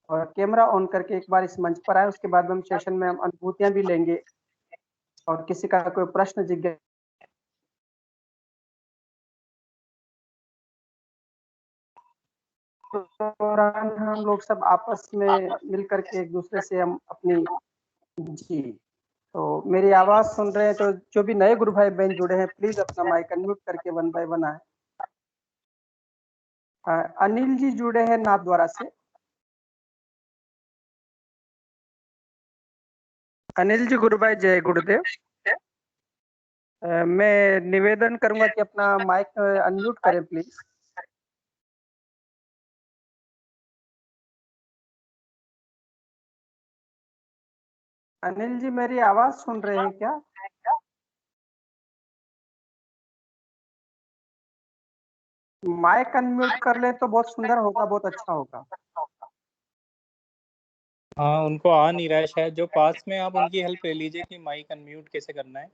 और camera on करके एक बार इस मंच पर आए, उसके बाद हम सेशन में हम अनुभूतियाँ भी लेंगे और किसी का कोई प्रश्न जिज्ञा दौरान हम लोग सब आपस में मिल कर के एक-दूसरे से हम अपनी जी, तो मेरी आवाज़ सुन रहे हैं तो जो भी नए गुरु भाई-बहन जुड़े हैं, प्लीज़ अपना माइक अनम्यूट करके वन बाय वन आएँ। अनिल जी जुड़े हैं नाथद्वारा से। अनिल जी गुरु भाई जय गुरुदेव। मैं निवेदन करूँगा कि अपना माइक अनम्यूट करें प्लीज़। अनिल जी मेरी आवाज़ सुन रहे हैं क्या? माइक अनम्यूट कर लें तो बहुत सुंदर होगा, बहुत अच्छा होगा। हाँ, उनको आ नहीं रहा है शायद, जो पास में आप उनकी हेल्प ले लीजिए कि माइक अनम्यूट कैसे करना है।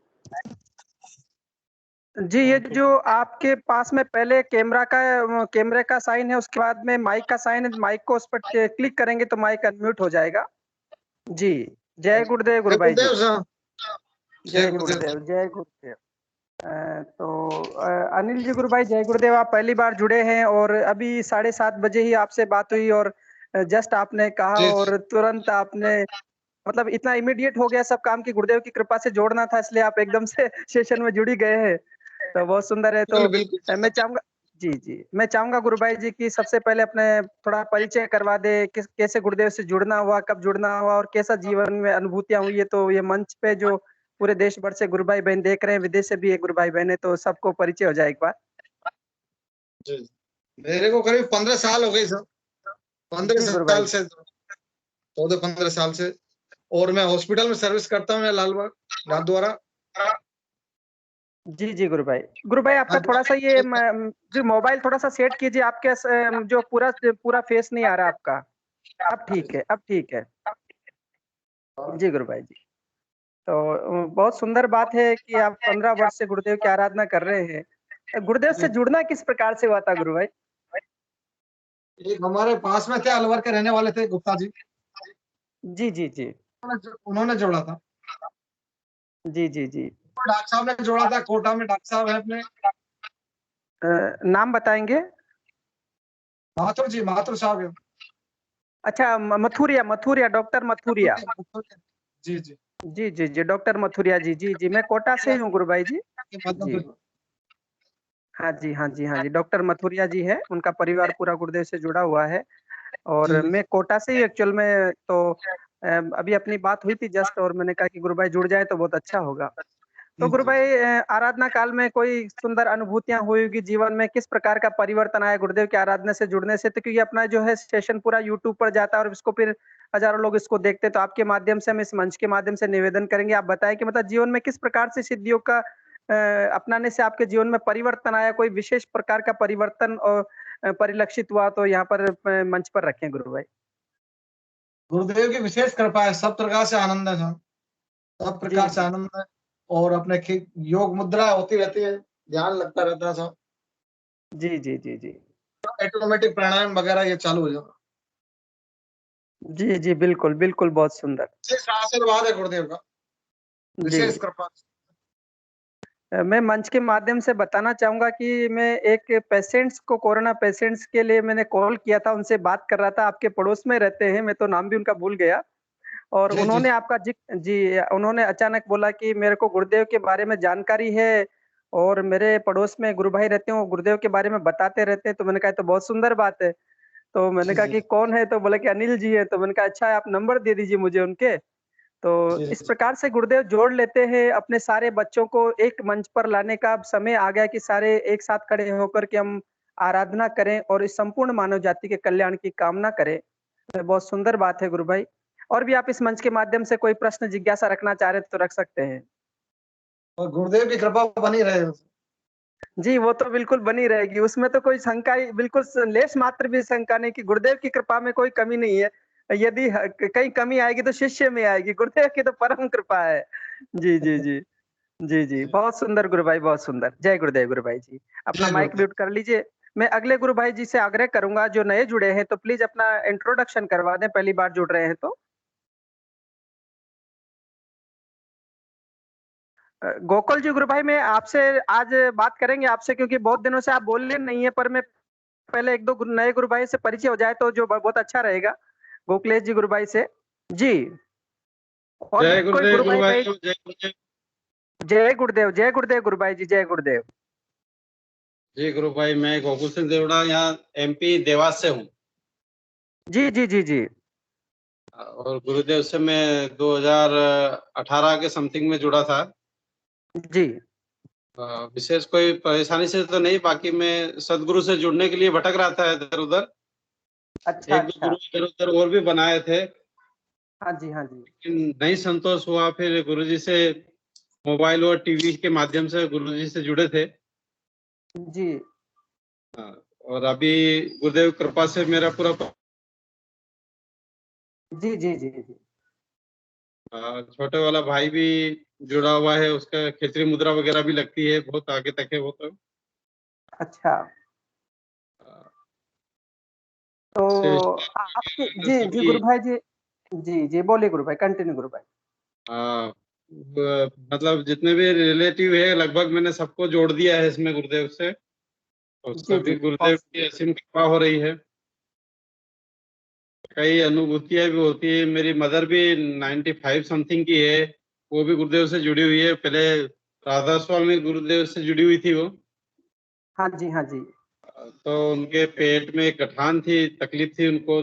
जी, ये जो आपके पास में पहले कैमरे का साइन है, उसके बाद में माइक का साइन है, माइक को उस पर क्लिक करेंगे तो माइक अनम्यूट हो जाएगा। जी, जय गुरुदेव गुरु भाई जी। जय गुरुदेव, जय गुरुदेव। अनिल जी गुरु भाई जय गुरुदेव, आप पहली बार जुड़े हैं और अभी 7:30 बजे ही आपसे बात हुई और जस्ट आपने कहा और तुरंत आपने मतलब इतना इमीडिएट हो गया सब काम कि गुरुदेव की कृपा से जोड़ना था, इसलिए आप एकदम से सेशन में जुड़ ही गए हैं। तो बहुत सुंदर है। तो मैं चाहूँगा जी, जी। मैं चाहूँगा गुरु भाई जी कि सबसे पहले अपने थोड़ा परिचय करवा दें, कैसे गुरुदेव से जुड़ना हुआ, कब जुड़ना हुआ और कैसा जीवन में अनुभूतियाँ हुई है? तो ये मंच पे जो पूरे देश भर से गुरु भाई-बहन देख रहे हैं, विदेश से भी एक गुरु भाई-बहन है, तो सबको परिचय हो जाए एक बार। जी, मेरे को करीब 15 साल हो गए सर। 15 जी गुरु भाई। साल से 14-15 साल से और मैं हॉस्पिटल में सर्विस करता हूँ लालबाग नाथद्वारा। जी, जी गुरु भाई। गुरु भाई आपका थोड़ा-सा ये जो मोबाइल थोड़ा-सा सेट कीजिए, आपके जो पूरा फेस नहीं आ रहा आपका। अब ठीक है, अब ठीक है। जी गुरु भाई जी। तो बहुत सुंदर बात है कि आप 15 वर्ष से गुरुदेव की आराधना कर रहे हैं। गुरुदेव से जुड़ना किस प्रकार से हुआ था गुरु भाई? एक हमारे पास में थे, अलवर के रहने वाले थे गुप्ता जी। जी, जी, जी। उन्होंने जोड़ा था। जी, जी, जी। डॉक्टर साहब ने जोड़ा था, कोटा में डॉक्टर साहब है अपने। नाम बताएँगे? माथुर जी, माथुर साहब है। अच्छा मथुरिया, डॉक्टर मथुरिया। जी, जी। जी, जी, जी, डॉक्टर मथुरिया जी, जी, जी, मैं कोटा से ही हूँ गुरु भाई जी। जी। हाँ जी, हाँ जी, हाँ जी, डॉक्टर मथुरिया जी हैं, उनका परिवार पूरा गुरुदेव से जुड़ा हुआ है और मैं कोटा से ही एक्चुअल में तो अभी अपनी बात हुई थी जस्ट और मैंने कहा कि गुरु भाई जुड़ जाएँ तो बहुत अच्छा होगा। तो गुरु भाई आराधना काल में कोई सुंदर अनुभूतियाँ हुई होगी जीवन में, किस प्रकार का परिवर्तन आया गुरुदेव की आराधना से जुड़ने से? तो क्योंकि अपना जो है सेशन पूरा यूट्यूब पर जाता है और इसको फिर हज़ारों लोग इसको देखते हैं, तो आपके माध्यम से हम इस मंच के माध्यम से निवेदन करेंगे, आप बताएँ कि मतलब जीवन में किस प्रकार से सिद्धियों का अपनाने से आपके जीवन में परिवर्तन आया, कोई विशेष प्रकार का परिवर्तन परिलक्षित हुआ तो यहाँ पर मंच पर रखें गुरु भाई। गुरुदेव की विशेष कृपा है, सब प्रकार से आनंद है सर। सब प्रकार से आनंद है और अपने योग मुद्रा होती रहती है, ध्यान लगता रहता है सब। जी, जी, जी, जी। ऑटोमेटिक प्राणायाम वगैरह ये चालू हो जाता। जी, जी, बिल्कुल, बिल्कुल, बहुत सुंदर। विशेष आशीर्वाद है गुरुदेव का, जी। विशेष कृपा। मैं मंच के माध्यम से बताना चाहूँगा कि मैं एक पेशेंट्स को कोरोना पेशेंट्स के लिए मैंने कॉल किया था, उनसे बात कर रहा था, आपके पड़ोस में रहते हैं, मैं तो नाम भी उनका भूल गया और उन्होंने आपका जी, उन्होंने अचानक बोला कि मेरे को गुरुदेव के बारे में जानकारी है और मेरे पड़ोस में गुरु भाई रहते हैं, वो गुरुदेव के बारे में बताते रहते हैं, तो मैंने कहा तो बहुत सुंदर बात है। तो मैंने कहा कि कौन है? तो बोला कि अनिल जी हैं, तो मैंने कहा अच्छा आप नंबर दे दीजिए मुझे उनके। तो इस प्रकार से गुरुदेव जोड़ लेते हैं अपने सारे बच्चों को एक मंच पर लाने का अब समय आ गया कि सारे एक साथ खड़े होकर के हम आराधना करें और इस संपूर्ण मानव जाति के कल्याण की कामना करें। तो बहुत सुंदर बात है गुरु भाई। और भी आप इस मंच के माध्यम से कोई प्रश्न जिज्ञासा रखना चाह रहे तो रख सकते हैं। और गुरुदेव की कृपा बनी रहे। जी, वो तो बिल्कुल बनी रहेगी, उसमें तो कोई शंका ही बिल्कुल लेश मात्र भी शंका नहीं कि गुरुदेव की कृपा में कोई कमी नहीं है। यदि कहीं कमी आएगी तो शिष्य में आएगी, गुरुदेव की तो परम कृपा है। जी, जी, जी। जी, जी, बहुत सुंदर गुरु भाई, बहुत सुंदर। जय गुरुदेव गुरु भाई जी। अपना माइक म्यूट कर लीजिए मैं अगले गुरु भाई जी से आग्रह करूंगा जो नए जुड़े हैं तो प्लीज अपना इंट्रोडक्शन करवा दें, पहली बार जुड़ रहे हैं तो। गोकुल जी गुरु भाई, मैं आपसे आज बात करेंगे आपसे, क्योंकि बहुत दिनों से आप बोले नहीं है, पर मैं पहले एक दो नए गुरु भाई से परिचय हो जाए तो जो बहुत अच्छा रहेगा, गोकुलेश जी गुरु भाई से जी। और जय कोई गुरुदेव गुरु गुरु भाई भाई, भाई। जय गुरुदेव। जय गुरुदेव गुरु भाई जी, जय गुरुदेव। जी गुरु भाई, मैं गोकुल सिंह देवड़ा यहाँ एमपी देवास से हूँ। जी जी जी जी। और गुरुदेव से मैं 2018 के समथिंग में जुड़ा था। जी विशेष कोई परेशानी से तो नहीं, बाकी मैं सदगुरु से जुड़ने के लिए भटक रहा था इधर उधर। अच्छा एक दो अच्छा। गुरु इधर उधर और भी बनाए थे, हाँ जी हाँ जी। लेकिन नहीं संतोष हुआ। फिर गुरुजी से मोबाइल और टीवी के माध्यम से गुरुजी से जुड़े थे। जी और अभी गुरुदेव कृपा से मेरा पूरा जी जी जी जी। छोटे वाला भाई भी जुड़ा हुआ है, उसका खिचड़ी मुद्रा वगैरह भी लगती है, बहुत आगे तक है वो तो। अच्छा, तो आपके जी जी सभी गुरु भाई जी। जी जी बोलिए गुरु भाई, कंटिन्यू गुरु भाई। मतलब जितने भी रिलेटिव है लगभग मैंने सबको जोड़ दिया है इसमें गुरुदेव से, और जी जी सभी गुरुदेव बहुत। की असीम कृपा हो रही है। कई अनुभूतियां भी होती है। मेरी मदर भी 95 समथिंग की है, वो भी गुरुदेव से जुड़ी हुई है। पहले राधा स्वामी गुरुदेव से जुड़ी हुई थी वो। हाँ जी हाँ जी। तो उनके पेट में एक गठान थी, तकलीफ थी उनको,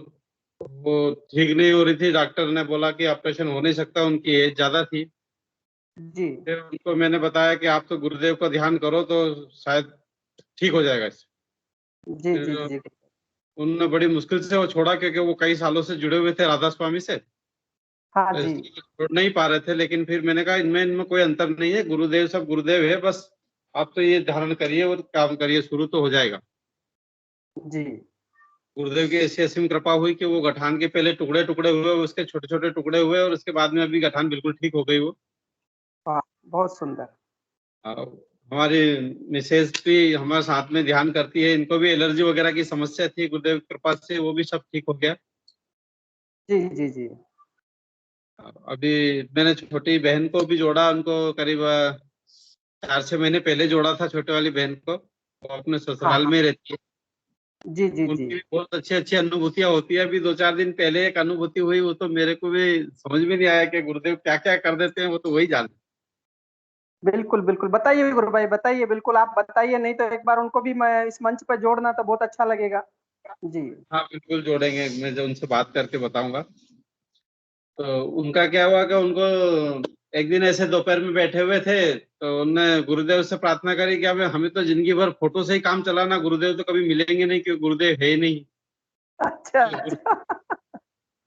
वो ठीक नहीं हो रही थी। डॉक्टर ने बोला कि ऑपरेशन हो नहीं सकता, उनकी एज ज्यादा थी। जी फिर उनको मैंने बताया कि आप तो गुरुदेव का ध्यान करो तो शायद ठीक हो जाएगा इससे। जी जी फिर जी। उन्होंने बड़ी मुश्किल से वो छोड़ा, क्योंकि वो कई सालों से जुड़े हुए थे राधा स्वामी से, हाँ तो जी इसलिए छोड़ नहीं पा रहे थे। लेकिन फिर मैंने कहा इनमें इनमें कोई अंतर नहीं है, गुरुदेव सब गुरुदेव है, बस आप तो ये धारण करिए और काम करिए, शुरू तो हो जाएगा। जी। गुरुदेव की ऐसी असीम कृपा हुई कि वो गठान के पहले टुकड़े टुकड़े हुए, उसके छोटे छोटे टुकड़े हुए, और उसके बाद में अभी गठान बिल्कुल ठीक हो गई वो। वाह, बहुत सुंदर। हमारी मिसेज भी हमारे साथ में ध्यान करती है, इनको भी एलर्जी वगैरह की समस्या थी, गुरुदेव की कृपा से वो भी सब ठीक हो गया। जी जी जी। अभी मैंने छोटी बहन को भी जोड़ा, उनको करीब 4-6 महीने पहले जोड़ा था, छोटे वाली बहन को। वो अपने हाँ ससुराल हाँ। में रहती है। जी जी जी। उनकी भी बहुत अच्छी अच्छी अनुभूतियां होती है। अभी 2-4 दिन पहले एक अनुभूति हुई, वो तो मेरे को भी समझ में नहीं आया कि गुरुदेव क्या क्या कर देते हैं, वो तो वही जानते। बिल्कुल बिल्कुल, बताइए गुरु भाई, बताइए, बिल्कुल आप बताइए, नहीं तो एक बार उनको भी मैं इस मंच पर जोड़ना तो बहुत अच्छा लगेगा। जी हाँ बिल्कुल जोड़ेंगे, मैं जो उनसे बात करके बताऊंगा। तो उनका क्या हुआ कि उनको एक दिन ऐसे दोपहर में बैठे हुए थे, तो उन्होंने गुरुदेव से प्रार्थना करी कि हमें तो जिंदगी भर फोटो से ही काम चलाना, गुरुदेव तो कभी मिलेंगे नहीं, क्योंकि गुरुदेव है ही नहीं। अच्छा तो अच्छा।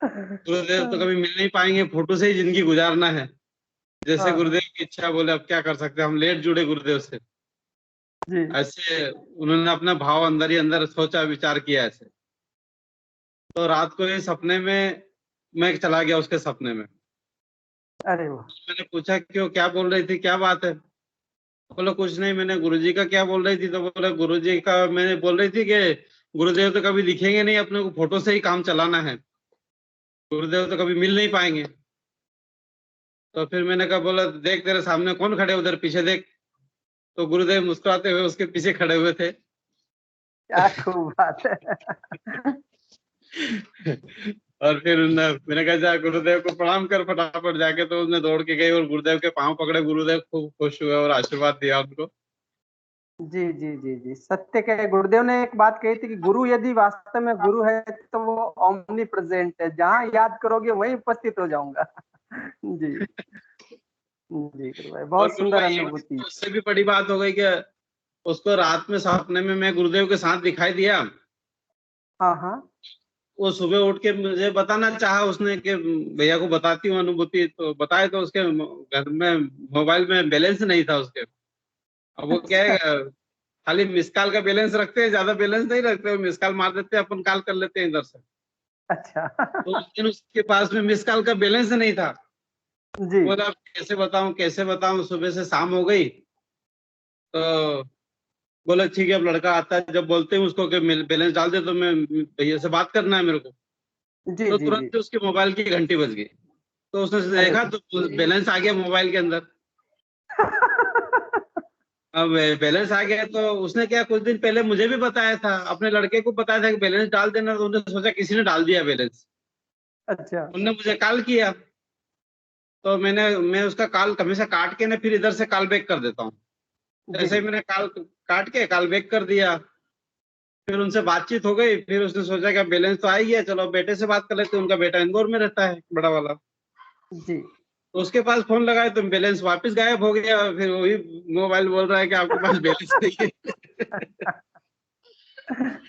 गुरुदेव तो कभी मिल नहीं पाएंगे, फोटो से ही जिंदगी गुजारना है। जैसे हाँ हाँ। गुरुदेव की इच्छा, बोले अब क्या कर सकते हैं, हम लेट जुड़े गुरुदेव से। जी। ऐसे उन्होंने अपना भाव अंदर ही अंदर सोचा, विचार किया ऐसे। तो रात को ही सपने में मैं चला गया उसके सपने में। अरे वाह। मैंने पूछा क्यों, क्या बोल रही थी, क्या बात है? बोलो कुछ नहीं, मैंने गुरुजी का क्या बोल रही थी, तो बोले गुरुजी का मैंने बोल रही थी कि गुरुदेव तो कभी दिखेंगे नहीं, अपने को फोटो से ही काम चलाना है, गुरुदेव तो कभी मिल नहीं पाएंगे। तो फिर मैंने कहा, बोला देख तेरे सामने कौन खड़े, उधर पीछे देख। तो गुरुदेव मुस्कुराते हुए उसके पीछे खड़े हुए थे। क्या खूब बात है। और फिर मैंने कहा जा गुरुदेव को प्रणाम कर फटाफट जाके, तो उसने दौड़ के गई और गुरुदेव के पांव पकड़े। गुरुदेव खूब खुश हुए और आशीर्वाद दिया उनको। जी जी जी जी, सत्य के गुरुदेव ने एक बात कही थी कि गुरु यदि वास्तव में गुरु है तो वो ओमनी प्रेजेंट है, जहाँ याद करोगे वहीं उपस्थित हो जाऊंगा। जी जी गुरु भाई, और बहुत गुरु सुंदर भाई अनुभूति। उससे भी बड़ी बात हो गई कि उसको रात में सपने में मैं गुरुदेव के साथ दिखाई दिया। हाँ हाँ। वो सुबह उठ के मुझे बताना चाहा उसने कि भैया को बताती हूँ अनुभूति, तो बताए तो उसके घर में मोबाइल में बैलेंस नहीं था उसके। अब वो क्या अच्छा है, खाली मिस कॉल का बैलेंस रखते हैं, ज्यादा बैलेंस नहीं रखते, वो मिस कॉल मार देते हैं, अपन कॉल कर लेते हैं इधर से। अच्छा। तो उस दिन उसके पास में मिस कॉल का बैलेंस नहीं था। जी बोला कैसे बताऊं कैसे बताऊं, सुबह से शाम हो गई। तो बोला ठीक है, अब लड़का आता है, जब बोलते हैं उसको कि बैलेंस डाल दे, तो मैं भैया से बात करना है मेरे को, जी तो जी जी। तुरंत उसके मोबाइल की घंटी बज गई, तो उसने अरे देखा तो बैलेंस आ गया मोबाइल के अंदर। अब बैलेंस आ गया तो उसने क्या, कुछ दिन पहले मुझे भी बताया था, अपने लड़के को बताया था कि बैलेंस डाल देना, तो उन्होंने सोचा किसी ने डाल दिया बैलेंस, अच्छा उनने मुझे कॉल किया, तो मैं उसका कॉल हमेशा काट के ना फिर इधर से कॉल बैक कर देता हूँ। जी ऐसे ही मैंने कॉल काट के कॉल बैक कर दिया, फिर उनसे बातचीत हो गई, फिर उसने सोचा कि बैलेंस तो आ ही गया, चलो बेटे से बात कर लेते हैं, उनका बेटा इंदौर में रहता है, बड़ा वाला, जी। तो उसके पास फोन लगाया तो बैलेंस वापस गायब हो गया, फिर वही मोबाइल बोल रहा है कि आपके पास बैलेंस नहीं है।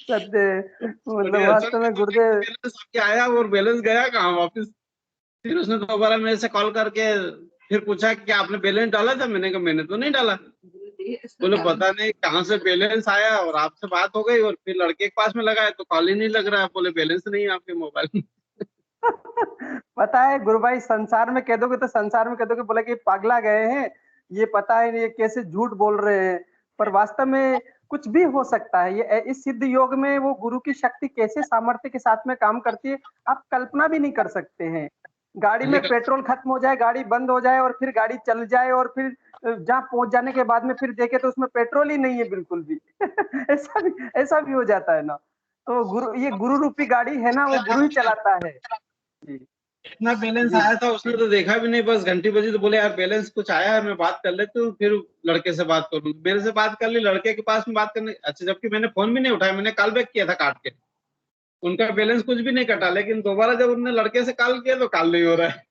सत्य, बड़ी मतलब हंसन वास्तव में की बात है कि गुरुदेव। बैलेंस आपके आया और बैलेंस गया कहाँ वापस। फिर उसने दोबारा मेरे से कॉल करके फिर पूछा कि क्या आपने बैलेंस डाला था, मैंने कहा मैंने तो नहीं डाला। बोले पता नहीं कहाँ से बैलेंस आया और आपसे बात हो गई, और फिर लड़के के पास में लगाया तो कॉल ही नहीं लग रहा है, बोले बैलेंस नहीं है आपके मोबाइल में। पता है गुरु भाई, संसार में कह दोगे तो संसार में कह दोगे, बोला कि पागला गए हैं, ये पता है नहीं ये कैसे झूठ बोल रहे हैं, पर वास्तव में कुछ भी हो सकता है। ये इस सिद्ध योग में वो गुरु की शक्ति कैसे सामर्थ्य के साथ में काम करती है, आप कल्पना भी नहीं कर सकते हैं। गाड़ी में पेट्रोल खत्म हो जाए, गाड़ी बंद हो जाए, और फिर गाड़ी चल जाए, और फिर जहाँ पहुंच जाने के बाद में फिर देखे तो उसमें पेट्रोल ही नहीं है बिल्कुल भी। ऐसा भी हो जाता है ना। तो गुरु, ये गुरु रूपी गाड़ी है ना, वो गुरु ही चलाता है। जी इतना बैलेंस जी। आया था, उसने तो देखा भी नहीं, बस घंटी बजी तो बोले यार बैलेंस कुछ आया है, मैं बात कर लेती हूँ, फिर लड़के से बात करूँ, मेरे से बात कर ली, लड़के के पास में बात करने, अच्छा जबकि मैंने फोन भी नहीं उठाया, मैंने कॉल बैक किया था काट के, उनका बैलेंस कुछ भी नहीं कटा, लेकिन दोबारा जब उन्होंने लड़के से कॉल किया तो कॉल नहीं हो रहा है।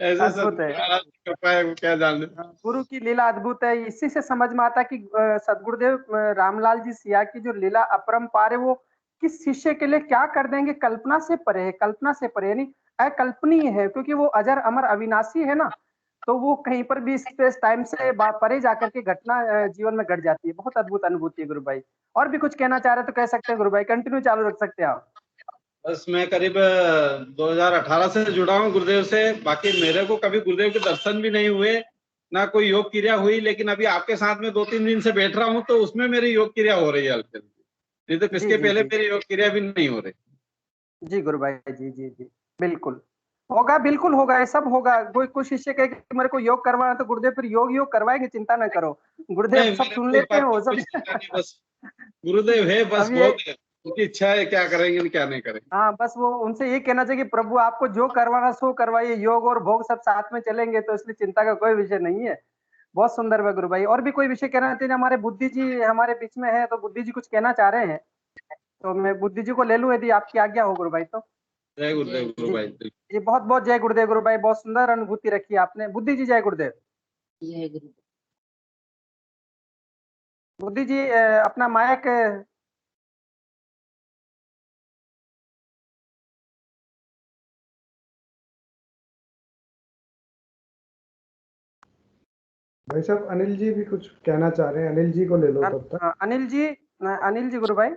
ऐसे अद्भुत है। सदगुरु महाराज की कृपा है, वो क्या जाने। गुरु की लीला अद्भुत है। इसी से समझ में आता कि सदगुरुदेव रामलाल जी सिया की जो लीला अपरंपार है, वो किस शिष्य के लिए क्या कर देंगे, कल्पना से परे है, कल्पना से परे, यानी अकल्पनीय है, क्योंकि वो अजर अमर अविनाशी है ना। तो वो कहीं पर भी स्पेस टाइम से परे जाकर के घटना जीवन में घट जाती है। बहुत अद्भुत अनुभूति है गुरु भाई। और भी कुछ कहना चाह रहे तो कह सकते हैं गुरु भाई, कंटिन्यू चालू रख सकते हैं आप। बस मैं करीब 2018 से जुड़ा हूँ गुरुदेव से, बाकी मेरे को कभी गुरुदेव के दर्शन भी नहीं हुए, ना कोई योग क्रिया हुई, लेकिन अभी आपके साथ में 2-3 दिन से बैठ रहा हूँ, तो उसमें मेरी योग क्रिया हो रही है हल्की हल्की, नहीं तो जी इसके जी पहले जी। मेरी योग क्रिया भी नहीं हो रही। जी गुरु भाई, जी जी जी। बिल्कुल होगा, बिल्कुल होगा, ये सब होगा। कोई कोई शिष्य कहे कि मेरे को योग करवाना, तो गुरुदेव फिर योग योग करवाएंगे, चिंता न करो। गुरुदेव नहीं, सब मेरे सुन को इस लेते हैं बात की वो कोई सब। चिंता नहीं, बस गुरुदेव है, बस अब ये, बहुत है, उनकी इच्छा है, क्या करेंगे क्या नहीं करेंगे। हाँ बस वो उनसे ये कहना चाहिए कि प्रभु आपको जो करवाना सो करवाइए, योग और भोग सब साथ में चलेंगे, तो इसलिए चिंता का कोई विषय नहीं है। बहुत सुंदर है गुरु भाई। और भी कोई विषय कहना चाहते हैं? हमारे बुद्धि जी हमारे बीच में है, तो बुद्धि जी कुछ कहना चाह रहे हैं, तो मैं बुद्धि जी को ले लूं यदि आपकी आज्ञा हो गुरु भाई तो। जय गुरुदेव गुरु जी भाई। जी। बहुत बहुत जय गुरुदेव गुरु भाई, बहुत सुंदर अनुभूति रखी आपने। बुद्धि जी जय गुरुदेव। बुद्धि जी अपना माइक। भाई साहब अनिल जी भी कुछ कहना चाह रहे हैं, अनिल जी को ले लो तब तक। अनिल जी, अनिल जी गुरु भाई,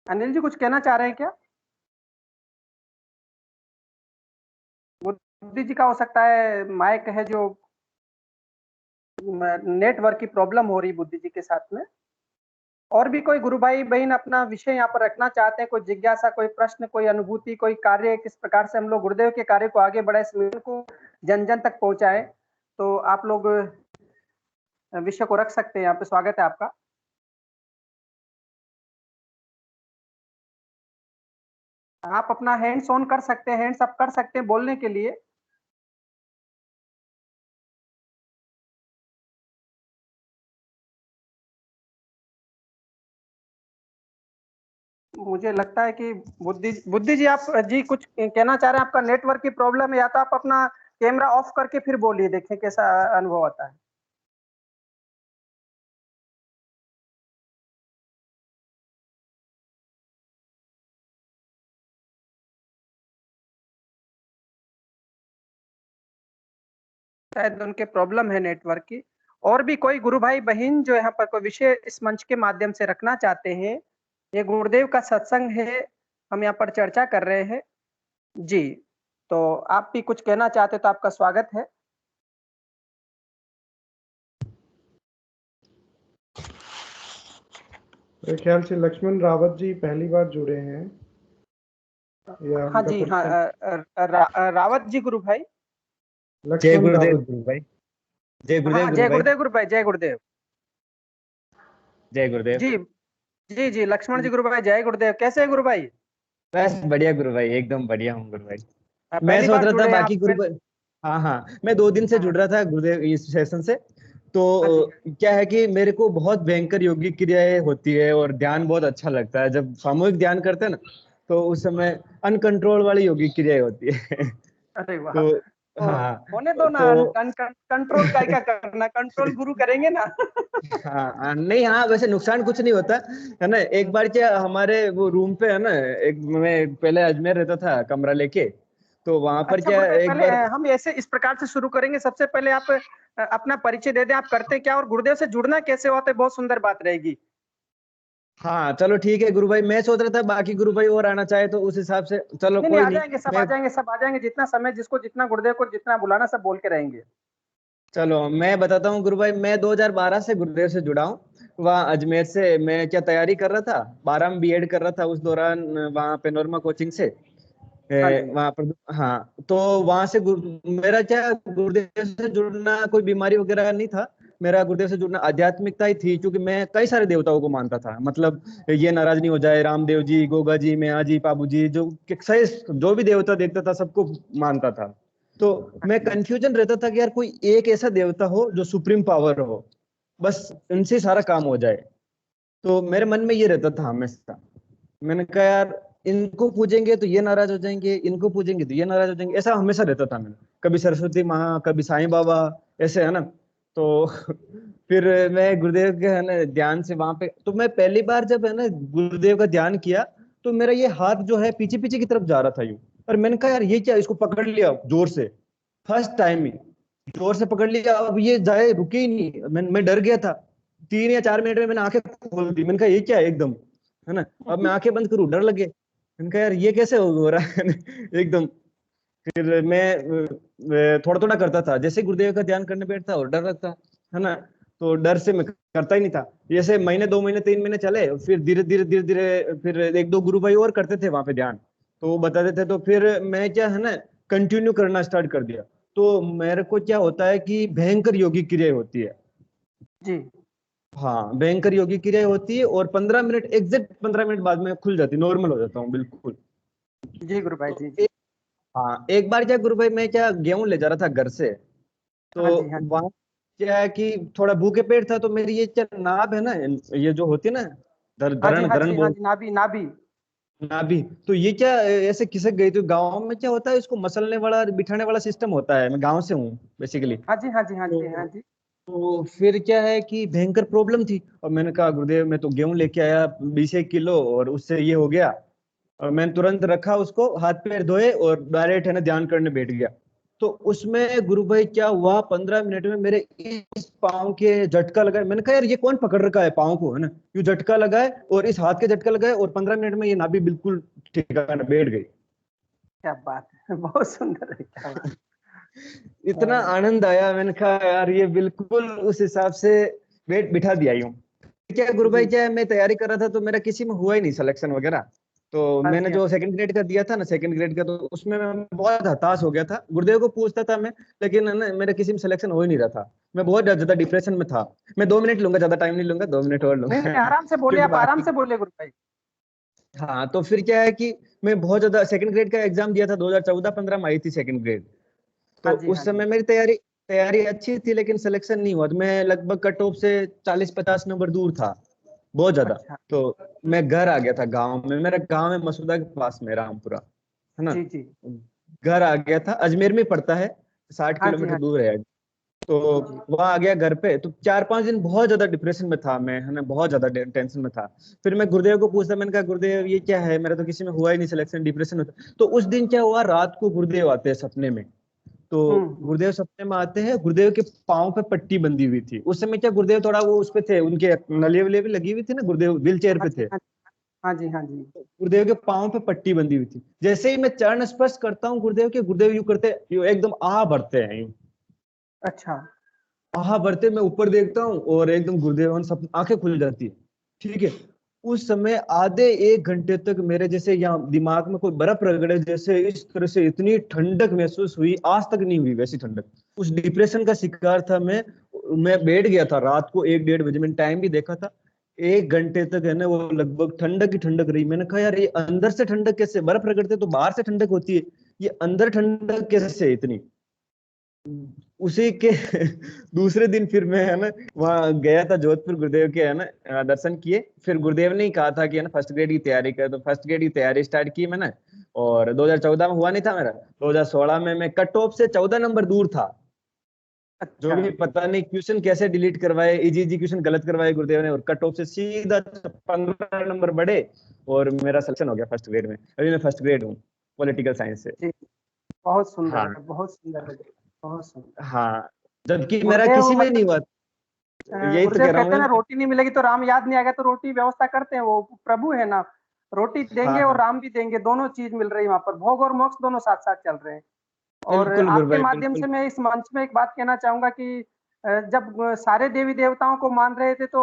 अनिल जी कुछ कहना चाह रहे हैं क्या? बुद्धि जी का हो सकता है माइक है जो, नेटवर्क की प्रॉब्लम हो रही बुद्धि जी के साथ में। और भी कोई गुरु भाई बहन अपना विषय यहाँ पर रखना चाहते हैं, कोई जिज्ञासा, कोई प्रश्न, कोई अनुभूति, कोई कार्य, किस प्रकार से हम लोग गुरुदेव के कार्य को आगे बढ़ाए, इस को जन जन तक पहुंचाए, तो आप लोग विषय को रख सकते हैं। यहाँ पे स्वागत है आपका। आप अपना हैंड्स ऑन कर सकते हैं, हैंड्स अप कर सकते हैं बोलने के लिए। मुझे लगता है कि बुद्धि बुद्धि जी, आप जी कुछ कहना चाह रहे हैं, आपका नेटवर्क की प्रॉब्लम है, या तो आप अपना कैमरा ऑफ करके फिर बोलिए, देखें कैसा अनुभव आता है। शायद उनके प्रॉब्लम है नेटवर्क की। और भी कोई गुरु भाई बहन जो यहाँ पर कोई विषय इस मंच के माध्यम से रखना चाहते हैं? ये गुरुदेव का सत्संग है, हम यहाँ पर चर्चा कर रहे हैं। जी तो आप भी कुछ कहना चाहते तो आपका स्वागत है। मेरे ख्याल से लक्ष्मण रावत जी पहली बार जुड़े हैं या हाँ उनका जी, हाँ, परिचय। रावत जी गुरु भाई। जय लक्ष्मण गुरुदेव रावत गुरु भाई। जय गुरुदेव हाँ, गुरु जय भाई। गुरुदेव गुरु भाई, जय गुरुदेव। जय गुरुदेव। जी, जी, जी, लक्ष्मण जी गुरु भाई, जय गुरुदेव। कैसे हैं गुरु भाई? बस बढ़िया गुरु भाई, एकदम बढ़िया हूँ गुरु भाई। मैं पहली सोच बार रहा था जुड़े हैं आप बाकी गुरु भाई। हाँ हाँ, मैं 2 दिन से हाँ, जुड़ रहा था गुरुदेव इस सेशन से। हाँ जी, तो क्या है कि मेरे को बहुत भयंकर योगिक क्रियाएं होती है और ध्यान बहुत अच्छा लगता है जब सामूहिक ध्यान करते हैं ना। तो उस समय अनकंट्रोल वाली योगिक क्रियाएं होती है। अरे वाह! तो तो हाँ, होने दो ना, तो कंट्रोल काय का करना, कंट्रोल गुरु करेंगे ना। हाँ नहीं, हाँ वैसे नुकसान कुछ नहीं होता है ना। एक बार क्या हमारे वो रूम पे है ना, एक मैं पहले अजमेर रहता था कमरा लेके, तो वहां पर अच्छा क्या गुरु भाई, एक पहले बार। हम ऐसे इस प्रकार से शुरू करेंगे। सबसे पहले आप अपना परिचय दे दें, आप करते क्या और गुरुदेव से जुड़ना कैसे होता है, बहुत सुंदर बात रहेगी। हाँ चलो ठीक है गुरु भाई, मैं सोच रहा था बाकी गुरु भाई और आना चाहे तो उस हिसाब से चलो नहीं, नहीं, कोई आ नहीं। जाएंगे, सब आ मैं जाएंगे, सब आ जाएंगे। जितना समय जिसको जितना गुरुदेव को जितना बुलाना, सब बोल के रहेंगे। चलो मैं बताता हूँ गुरु भाई, मैं 2012 से गुरुदेव से जुड़ा हूँ। वहाँ अजमेर से मैं क्या तैयारी कर रहा था, 12 में बीएड कर रहा था उस दौरान, वहाँ पे नॉर्मा कोचिंग से। हाँ जी, वहां पर हाँ, तो वहां से मेरा क्या गुरुदेव से जुड़ना कोई बीमारी वगैरह नहीं था। मेरा गुरुदेव से जुड़ना आध्यात्मिकता ही थी, क्योंकि मैं कई सारे देवताओं को मानता था। मतलब ये नाराज नहीं हो जाए, रामदेव जी, गोगा जी, मैया जी, पाबू जी, सही जो भी देवता देखता था सबको मानता था। तो हाँ मैं जी, कंफ्यूजन रहता था कि यार कोई एक ऐसा देवता हो जो सुप्रीम पावर हो, बस इनसे सारा काम हो जाए। तो मेरे मन में ये रहता था हमेशा। मैंने कहा यार इनको पूजेंगे तो ये नाराज हो जाएंगे, इनको पूजेंगे तो ये नाराज हो जाएंगे, ऐसा हमेशा रहता था। मैंने कभी सरस्वती माँ, कभी साईं बाबा, ऐसे है ना। तो फिर मैं गुरुदेव के है ना ध्यान से वहां पे, तो मैं पहली बार जब है ना गुरुदेव का ध्यान किया, तो मेरा ये हाथ जो है पीछे पीछे की तरफ जा रहा था यूं। और मैंने कहा यार ये क्या, इसको पकड़ लिया जोर से, फर्स्ट टाइम ही जोर से पकड़ लिया। अब ये जाए, रुके ही नहीं। मैं डर गया था। 3 या 4 मिनट में मैंने आंखें खोल दी। मैंने कहा ये क्या है, एकदम है ना। अब मैं आंखें बंद करूं, डर लगे। मैंने कहा यार ये कैसे हो रहा है एकदम। फिर मैं थोड़ा थोड़ा करता था, जैसे गुरुदेव का ध्यान करने बैठता और डर लगता है ना। तो डर से मैं करता ही नहीं था। जैसे महीने, 2 महीने, 3 महीने चले, फिर धीरे धीरे धीरे धीरे फिर एक दो गुरु भाई और करते थे वहां पे ध्यान, तो वो बताते थे। तो फिर मैं क्या है ना कंटिन्यू करना स्टार्ट कर दिया। तो मेरे को क्या होता है कि भयंकर योगिक क्रिया होती है। जी, हाँ भयंकर योगिक क्रिया होती है, और 15 मिनट, एग्जैक्ट 15 मिनट बाद में खुल जाती, नॉर्मल हो जाता हूँ बिल्कुल। जी गुरु भाई, तो जी, जी। हाँ एक बार क्या गुरु भाई, मैं क्या गेहूं ले जा रहा था घर से, हाँ तो जी, हाँ जी, वहां क्या है कि थोड़ा भूखे पेट था। तो मेरी ये क्या नाभ है ना, ये जो होती है ना, हाँ जी, धरण हाँ धरण जी, हाँ बोल, जी, नाभि, नाभि। नाभि। तो ये क्या ऐसे खिसक गई। तो गांव में क्या होता है, इसको मसलने वाला, बिठाने वाला सिस्टम होता है। मैं गांव से हूँ बेसिकली। हाँ जी, हाँ जी, हाँ जी, हाँ तो जी। तो फिर क्या है कि भयंकर प्रॉब्लम थी। और मैंने कहा गुरुदेव मैं तो गेहूं लेके आया 20 किलो, और उससे ये हो गया। और मैंने तुरंत रखा उसको, हाथ पैर धोए और डायरेक्ट है ना ध्यान करने बैठ गया। तो उसमें गुरु भाई क्या हुआ, 15 मिनट में मेरे इस पाँव के झटका लगा। मैंने कहा यार ये कौन पकड़ रखा है पाँव को, है ना। यूं झटका लगाए और इस हाथ के झटका लगाए, और 15 मिनट में ये नाभि बिल्कुल ठिकाना बैठ गई। क्या बात है, बहुत सुंदर है, क्या बात इतना है। आनंद आया। मैंने कहा यार ये बिल्कुल उस हिसाब से वेट बिठा दिया यूं। क्या गुरु भाई, जी, क्या मैं तैयारी कर रहा था, तो मेरा किसी में हुआ ही नहीं सिलेक्शन वगैरह। तो हाँ मैंने जी, हाँ जो जी। सेकंड ग्रेड का दिया था ना, सेकंड ग्रेड का, तो उसमें मैं बहुत हताश हो गया था। गुरुदेव को पूछता था मैं, लेकिन है ना मेरा किसी में सिलेक्शन हो ही नहीं रहा था। मैं बहुत ज्यादा डिप्रेशन में था। मैं 2 मिनट लूंगा, ज्यादा टाइम नहीं लूंगा, 2 मिनट और नहीं, लूंगा नहीं, आराम से बोलिए, क्योंकि आप आराम बाकी। से बोलिए गुरु भाई। हाँ तो फिर क्या है कि मैं बहुत ज्यादा, सेकंड ग्रेड का एग्जाम दिया था 2014-15 में आई थी सेकंड ग्रेड। तो हाँ जी, उस हाँ जी। समय मेरी तैयारी तैयारी अच्छी थी, लेकिन सिलेक्शन नहीं हुआ। तो मैं लगभग कट ऑफ से 40-50 नंबर दूर था, बहुत ज्यादा। अच्छा। तो मैं घर आ गया था गांव में। मेरा गांव है मसूदा के पास में, रामपुरा, है ना। जी, जी। घर आ गया था, अजमेर में पड़ता है, साठ हाँ जी, किलोमीटर हाँ दूर है। तो जी, जी। वहां आ गया घर पे। तो 4-5 दिन बहुत ज्यादा डिप्रेशन में था मैं, है ना, बहुत ज्यादा टेंशन में था। फिर मैं गुरुदेव को पूछता, मैंने कहा गुरुदेव ये क्या है, मेरा तो किसी में हुआ ही नहीं सिलेक्शन, डिप्रेशन होता। तो उस दिन क्या हुआ, रात को गुरुदेव आते हैं सपने में। तो हम्म। गुरुदेव सपने में आते हैं, गुरुदेव के पाँव पे पट्टी बंधी हुई थी। उस समय क्या गुरुदेव थोड़ा वो उस पे थे, उनके नलिये वलिये भी लगी हुई थी ना, गुरुदेव व्हील चेयर हाँ पे जी, थे। हाँ जी, हाँ जी, हाँ जी। गुरुदेव के पाँव पे पट्टी बंधी हुई थी। जैसे ही मैं चरण स्पर्श करता हूँ गुरुदेव के, गुरुदेव यूं करते, यूं एकदम आह भरते हैं, यूं अच्छा, आहा भरते, मैं ऊपर देखता हूँ और एकदम गुरुदेव सब आंखें खुल जाती है। ठीक है, उस समय आधे 1 घंटे तक मेरे जैसे यहाँ दिमाग में कोई बर्फ रगड़े जैसे, इस तरह से इतनी ठंडक महसूस हुई, आज तक नहीं हुई वैसी ठंडक। उस डिप्रेशन का शिकार था मैं बैठ गया था रात को 1-1:30 बजे, मैंने टाइम भी देखा था। 1 घंटे तक है ना वो लगभग ठंडक ही ठंडक रही। मैंने कहा यार ये अंदर से ठंडक कैसे, बर्फ रगड़ते तो बाहर से ठंडक होती है, ये अंदर ठंडक कैसे इतनी। उसी के दूसरे दिन फिर मैं है ना वहाँ गया था जोधपुर, गुरुदेव के है ना दर्शन किए। फिर गुरुदेव ने ही कहा था कि है ना फर्स्ट ग्रेड की तैयारी कर, तो फर्स्ट ग्रेड की तैयारी स्टार्ट की मैंने। और 2014 में हुआ नहीं था मेरा, 2016 में मैं कट ऑफ से 14 नंबर दूर था। जो अच्छा, भी पता नहीं क्वेश्चन कैसे डिलीट करवाए, इजी क्वेश्चन गलत करवाए गुरुदेव ने, और कट ऑफ से सीधा 15 नंबर बढ़े और मेरा सिलेक्शन हो गया फर्स्ट ग्रेड में। अभी मैं फर्स्ट ग्रेड हूँ पॉलिटिकल साइंस से। जी, बहुत सुंदर हाँ है, बहुत सुंदर है, बहुत सुंदर। हाँ, जबकि मेरा गुरुदेव किसी में नहीं मतलब हुआ। यही तो गुरुदेव कह रहा हूँ कहते हैं ना, मैं। रोटी नहीं मिलेगी तो राम याद नहीं आएगा, तो रोटी व्यवस्था करते हैं, वो प्रभु है ना, रोटी हाँ देंगे और हाँ, राम भी देंगे, दोनों चीज मिल रही है वहां पर, भोग और मोक्ष दोनों साथ साथ चल रहे हैं। और बिल्कुल गुरु आपके भाई माध्यम बिल्कुल। से मैं इस मंच में एक बात कहना चाहूंगा कि जब सारे देवी देवताओं को मान रहे थे तो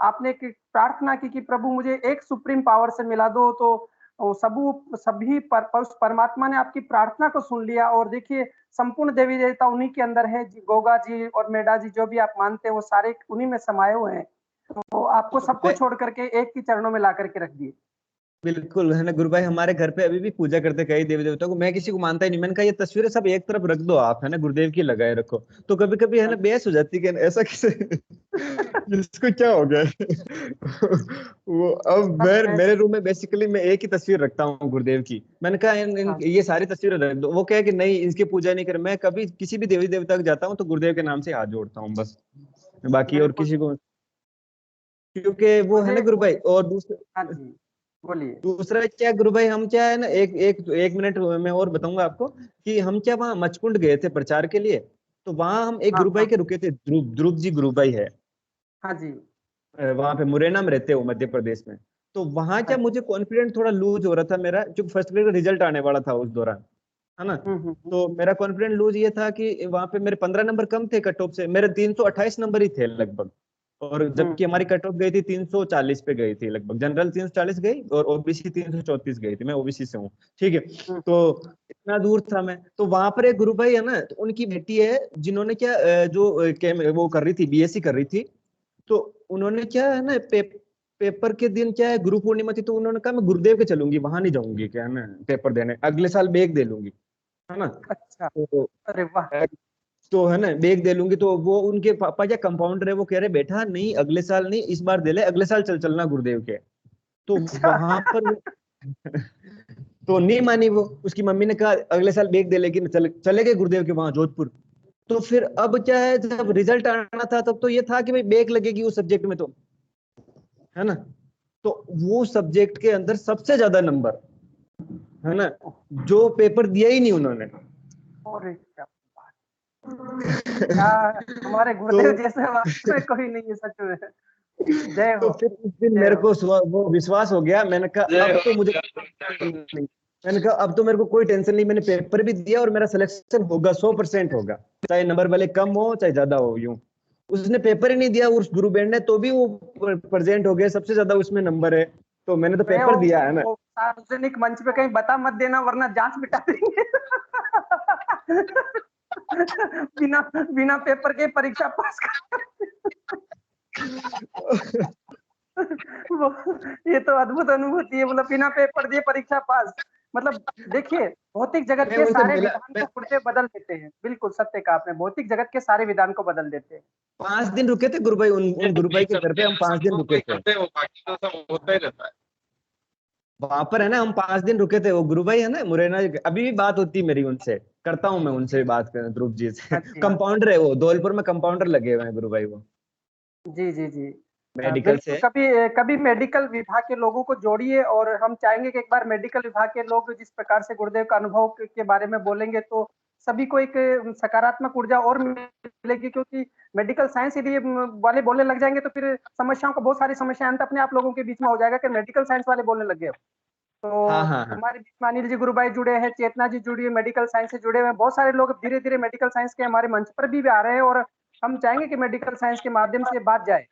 आपने एक प्रार्थना की कि प्रभु मुझे एक सुप्रीम पावर से मिला दो, तो सभी उस परमात्मा ने आपकी प्रार्थना को सुन लिया, और देखिए संपूर्ण देवी देवता उन्हीं के अंदर है, गोगा जी और मेढा जी जो भी आप मानते हैं वो सारे उन्हीं में समाये हुए हैं, तो आपको सबको मैं छोड़ करके एक ही चरणों में ला करके रख दिए। बिल्कुल है ना गुरु भाई, हमारे घर पे अभी भी पूजा करते कई देवी देवताओं को, मैं किसी को मानता ही नहीं। मैंने कहा ये तस्वीरें सब एक तरफ रख दो आप, है ना गुरुदेव की लगाए रखो। तो कभी कभी है ना बहस हो जाती है कि ऐसा किसे इसको क्या हो गया वो अब सब मैं है। मेरे रूम में बेसिकली मैं एक ही तस्वीर रखता हूँ गुरुदेव की। मैंने कहा हाँ, ये सारी तस्वीरें रख दो। वो कहे कि नहीं इनकी पूजा नहीं कर। मैं कभी किसी भी देवी देवता को जाता हूँ तो गुरुदेव के नाम से हाथ जोड़ता हूँ बस, बाकी और बिल्कुल। किसी को, क्योंकि वो है मुझे ना गुरु भाई। और हाँ जी, बोलिए। दूसरा क्या गुरु भाई, हम क्या है ना एक मिनट में और बताऊंगा आपको कि हम क्या वहाँ मचकुंड गए थे प्रचार के लिए। तो वहां हम एक हाँ गुरु भाई हाँ के रुके थे, ध्रुव ध्रुव जी गुरु भाई है। हाँ जी। वहां पे मुरैना में रहते हो मध्य प्रदेश में। तो वहां क्या अच्छा। मुझे कॉन्फिडेंस थोड़ा लूज हो रहा था मेरा, जो फर्स्ट ग्रेड का रिजल्ट आने वाला था उस दौरान, है ना। हम्म। तो मेरा कॉन्फिडेंस लूज ये था कि वहां पे मेरे 15 नंबर कम थे कट ऑफ से, मेरे 328 नंबर ही थे लगभग। और जबकि हम्म। हमारी कट ऑफ गई थी 340 पे गई थी लगभग, जनरल 340 गई और ओबीसी 334 गई थी। मैं ओबीसी से हूँ, ठीक है। हम्म। तो इतना दूर था मैं। तो वहां पर एक गुरु भाई है ना, तो उनकी बेटी है जिन्होंने क्या वो कर रही थी, बीएससी कर रही थी। तो उन्होंने क्या है ना पेपर के दिन क्या है गुरु पूर्णिमा थी, तो उन्होंने कहा मैं गुरुदेव के चलूंगी, वहां नहीं जाऊंगी क्या है ना पेपर देने, अगले साल बैग दे लूंगी, है ना। अच्छा। तो अरे वाह। तो है ना बैग दे लूंगी। तो वो उनके पापा क्या कंपाउंडर है, वो कह रहे बेटा नहीं अगले साल नहीं, इस बार दे ले, अगले साल चलना गुरुदेव के। तो अच्छा। वहां पर वो तो नहीं मानी वो। उसकी मम्मी ने कहा अगले साल बैग दे, लेकिन चले गए गुरुदेव के वहां जोधपुर। तो फिर अब क्या है, जब रिजल्ट आना था तब तो ये था कि भाई बैग लगेगी उस सब्जेक्ट में, तो है ना। तो वो सब्जेक्ट के अंदर सबसे ज्यादा नंबर, है ना, जो पेपर दिया ही नहीं उन्होंने। अरे क्या बात, क्या हमारे तो गुरुदेव जैसे वास्तव में कोई नहीं है सच में। जय तो हो। फिर उस दिन जय मेरे हो। को वो विश्वास हो गया। मैंने कहा अब तो मुझे नहीं, मैंने कहा अब तो मेरे को कोई टेंशन नहीं। मैंने पेपर भी दिया और मेरा सिलेक्शन होगा, 100% होगा, चाहे नंबर वाले कम हो चाहे ज्यादा हो। यूं उसने पेपर ही नहीं दिया उस गुरु बैंड ने, तो भी वो प्रेजेंट हो गया, सबसे ज्यादा उसमें नंबर है। तो मैंने तो मैं पेपर दिया है ना। वो सार्वजनिक मंच पे कहीं बता मत देना वरना जांच मिटा देंगे। बिना बिना पेपर के परीक्षा पास कर। वो ये तो अद्भुत अनुभूति है, मतलब बिना पेपर दिए परीक्षा पास। मतलब देखिए भौतिक जगत मैं के उनसे सारे मिला, विधान को गुरुदेव बदल देते हैं, बिल्कुल सत्य कहा आपने, भौतिक जगत के सारे विधान को बदल देते हैं। 5 दिन रुके थे गुरु भाई, उन गुरु भाई के घर पे हम 5 दिन रुके थे। करते हो, बाकी तो सब होता ही रहता है। वहां पर है ना हम 5 दिन रुके थे। वो गुरु भाई है ना मुरैना, अभी भी बात होती है मेरी उनसे, करता हूँ मैं उनसे बात कर, ध्रुव जी से। हाँ जी, हाँ। कंपाउंडर है वो, धौलपुर में कंपाउंडर लगे हुए हैं गुरु भाई वो, जी जी जी। मेडिकल बिल्कुल, से। कभी कभी मेडिकल विभाग के लोगों को जोड़िए, और हम चाहेंगे कि एक बार मेडिकल विभाग के लोग जिस प्रकार से गुरुदेव का अनुभव के बारे में बोलेंगे तो सभी को एक सकारात्मक ऊर्जा और मिलेगी, क्योंकि मेडिकल साइंस यदि वाले बोलने लग जाएंगे तो फिर समस्याओं को, बहुत सारी समस्याएं अंत अपने आप लोगों के बीच में हो जाएगा कि मेडिकल साइंस वाले बोलने लग गए। तो हाँ हाँ हाँ हमारे बीच में अनिल जी गुरु भाई जुड़े हैं, चेतना जी जुड़ी है, मेडिकल साइंस से जुड़े हुए हैं, बहुत सारे लोग धीरे धीरे मेडिकल साइंस के हमारे मंच पर भी आ रहे हैं, और हम चाहेंगे कि मेडिकल साइंस के माध्यम से ये बात जाए।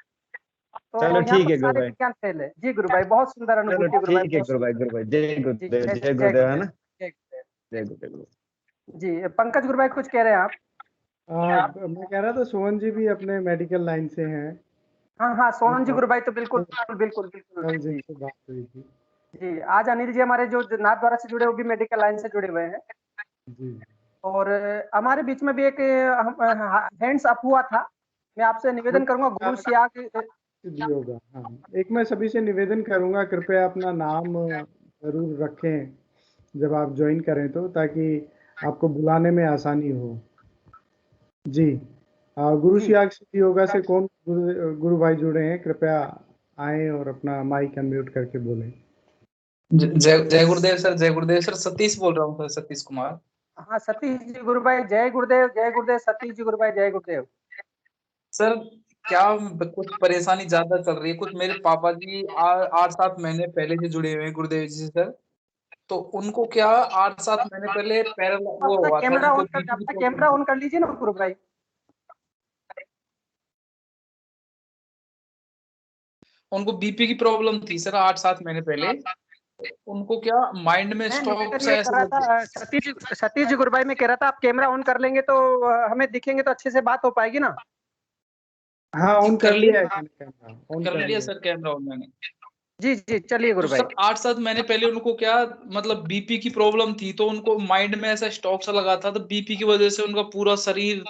तो चलो यहाँ ठीक पर है गुरु सारे भाई, विज्ञान फेल है। जी गुरु भाई, बहुत सुंदर चलो अनुभूति गुरु भाई, ठीक है बहुत गुरु भाई, सुंदर। गुरु भाई जय जी, गुरुदेव, जय जय जय गुरुदेव, है ना? जय गुरुदेव। जय गुरुदेव। जी पंकज गुरु भाई कुछ कह रहे हैं आप? मैं कह रहा था सोहन जी भी अपने मेडिकल लाइन से हैं। हाँ हाँ, सोहन जी गुरु भाई तो बिल्कुल बिल्कुल बिल्कुल। कल जी जिनसे बात हुई थी। जी, आज अनिल जी हमारे जो नाथ द्वारा से जुड़े, वो भी मेडिकल लाइन से जुड़े हुए हैं। जी और हमारे बीच में भी एक हैंड्स अप हुआ था। मैं आपसे निवेदन करूंगा गुरु सियाग। जी होगा। हाँ, एक मैं सभी से निवेदन करूंगा, कृपया अपना नाम जरूर रखें जब आप ज्वाइन करें तो, ताकि आपको बुलाने में आसानी हो। जी गुरु जी। सियाग सिद्धि योगा से कौन गुरु भाई जुड़े हैं, कृपया आए और अपना माइक अनम्यूट करके बोलें। जय जय गुरुदेव सर, जय गुरुदेव सर। सतीश बोल रहा हूँ सर, सतीश कुमार। हाँ सतीश जी गुरु भाई, जय गुरुदेव, जय गुरुदेव। सतीश जी गुरु भाई, जय गुरुदेव। सर क्या कुछ परेशानी ज्यादा चल रही है, कुछ मेरे पापा जी 8-7 महीने पहले से जुड़े हुए हैं गुरुदेव जी से सर। तो उनको क्या 8-7 महीने पहले वो अपना हुआ था, कैमरा उनको ऑन कर, बीपी की अपना प्रॉब्लम कैमरा थी। ऑन कर लीजिए ना गुरु भाई। उनको बीपी की प्रॉब्लम थी सर 8-7 महीने पहले। उनको क्या माइंड में मैं स्टॉक निवेदन सा ये कर ऐसा रहा था सतीश जी गुरु भाई, मैं कह रहा था आप कैमरा ऑन कर लेंगे तो हमें दिखेंगे तो अच्छे से बात हो पाएगी ना। हाँ, जी ऑन कर कर लिया है लिया, कैमरा, ऑन कर कर लिया लिया। सर कैमरा ऑन मैंने। जी जी, चलिए तो गुरु भाई। सर 8-7 महीने पहले उनको क्या मतलब बीपी की प्रॉब्लम थी, तो उनको माइंड में ऐसा स्टॉक सा लगा था, तो बीपी की वजह से उनका पूरा शरीर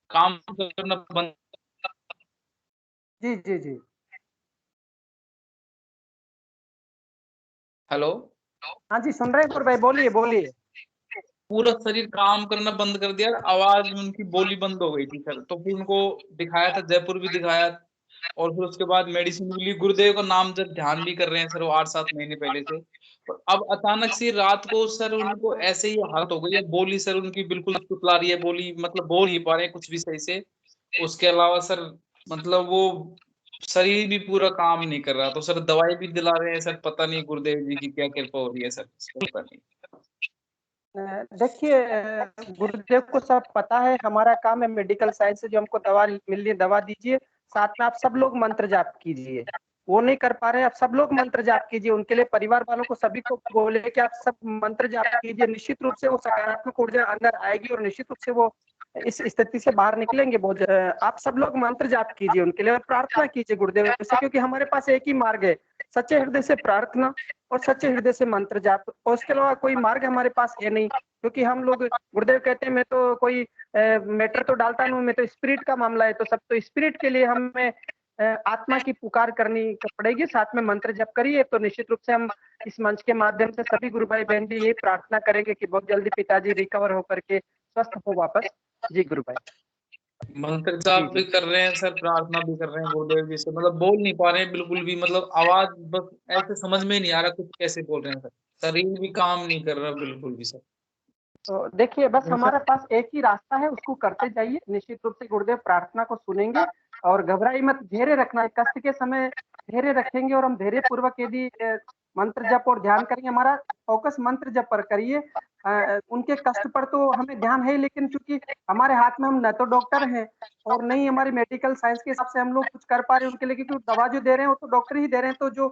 काम करना बंद। जी जी जी। हेलो, हाँ जी, सुन रहे हैं गुरु भाई, बोलिए बोलिए। पूरा शरीर काम करना बंद कर दिया, आवाज में उनकी बोली बंद हो गई थी सर। तो फिर उनको दिखाया था, जयपुर भी दिखाया, और फिर उसके बाद मेडिसिन भी ली। गुरुदेव का नाम जब ध्यान भी कर रहे हैं सर वो 8-7 महीने पहले से। और अब अचानक से रात को सर उनको ऐसे ही हालत हो गई है, बोली सर उनकी बिल्कुल तुतला रही है, बोली मतलब बोल नहीं पा रहे हैं कुछ भी सही से। उसके अलावा सर मतलब वो शरीर भी पूरा काम नहीं कर रहा। तो सर दवाई भी दिला रहे हैं सर, पता नहीं गुरुदेव जी की क्या कृपा हो रही है सर, पता नहीं। देखिए गुरुदेव को सब पता है, हमारा काम है मेडिकल साइंस से जो हमको दवा मिल रही है, दवा दीजिए। साथ में आप सब लोग मंत्र जाप कीजिए। वो नहीं कर पा रहे हैं, आप सब लोग मंत्र जाप कीजिए, उनके लिए परिवार वालों को सभी को बोले कि आप सब मंत्र जाप कीजिए। निश्चित रूप से वो सकारात्मक ऊर्जा अंदर आएगी और निश्चित रूप से वो इस स्थिति से बाहर निकलेंगे। बहुत आप सब लोग मंत्र जाप कीजिए उनके लिए और प्रार्थना कीजिए गुरुदेव से, क्योंकि हमारे पास एक ही मार्ग है, सच्चे हृदय से प्रार्थना और सच्चे हृदय से मंत्र जाप, और उसके अलावा कोई मार्ग हमारे पास है नहीं। क्योंकि हम लोग, गुरुदेव कहते हैं मैं तो कोई मैटर तो डालता नहीं, मैं तो स्पिरिट का मामला है, तो सब तो स्पिरिट के लिए हमें आत्मा की पुकार करनी पड़ेगी, साथ में मंत्र जप करिए। तो निश्चित रूप से हम इस मंच के माध्यम से सभी गुरु भाई बहन भी ये प्रार्थना करेंगे कि बहुत जल्दी पिताजी रिकवर होकर के स्वस्थ हो वापस। जी गुरु भाई। मंत्र जाप भी कर रहे हैं सर, प्रार्थना भी कर रहे हैं गुरुदेव जी से, मतलब बोल नहीं पा रहे हैं बिल्कुल भी, मतलब आवाज बस ऐसे समझ में नहीं आ रहा कुछ कैसे बोल रहे हैं सर। शरीर भी काम नहीं कर रहा बिल्कुल भी सर। तो देखिए बस ऐसा हमारे पास एक ही रास्ता है, उसको करते जाइए। निश्चित रूप से गुरुदेव प्रार्थना को सुनेंगे, और घबराई मत, धैर्य रखना है। कष्ट के समय धैर्य रखेंगे और हम धैर्य पूर्वक यदि मंत्र जप और ध्यान करेंगे, हमारा फोकस मंत्र जप पर करिए। उनके कष्ट पर तो हमें ध्यान है, लेकिन चूंकि हमारे हाथ में, हम न तो डॉक्टर हैं और नहीं हमारी मेडिकल साइंस के हिसाब से हम लोग कुछ कर पा रहे हैं उनके लिए, क्योंकि दवा जो दे रहे हैं वो तो डॉक्टर ही दे रहे हैं। तो जो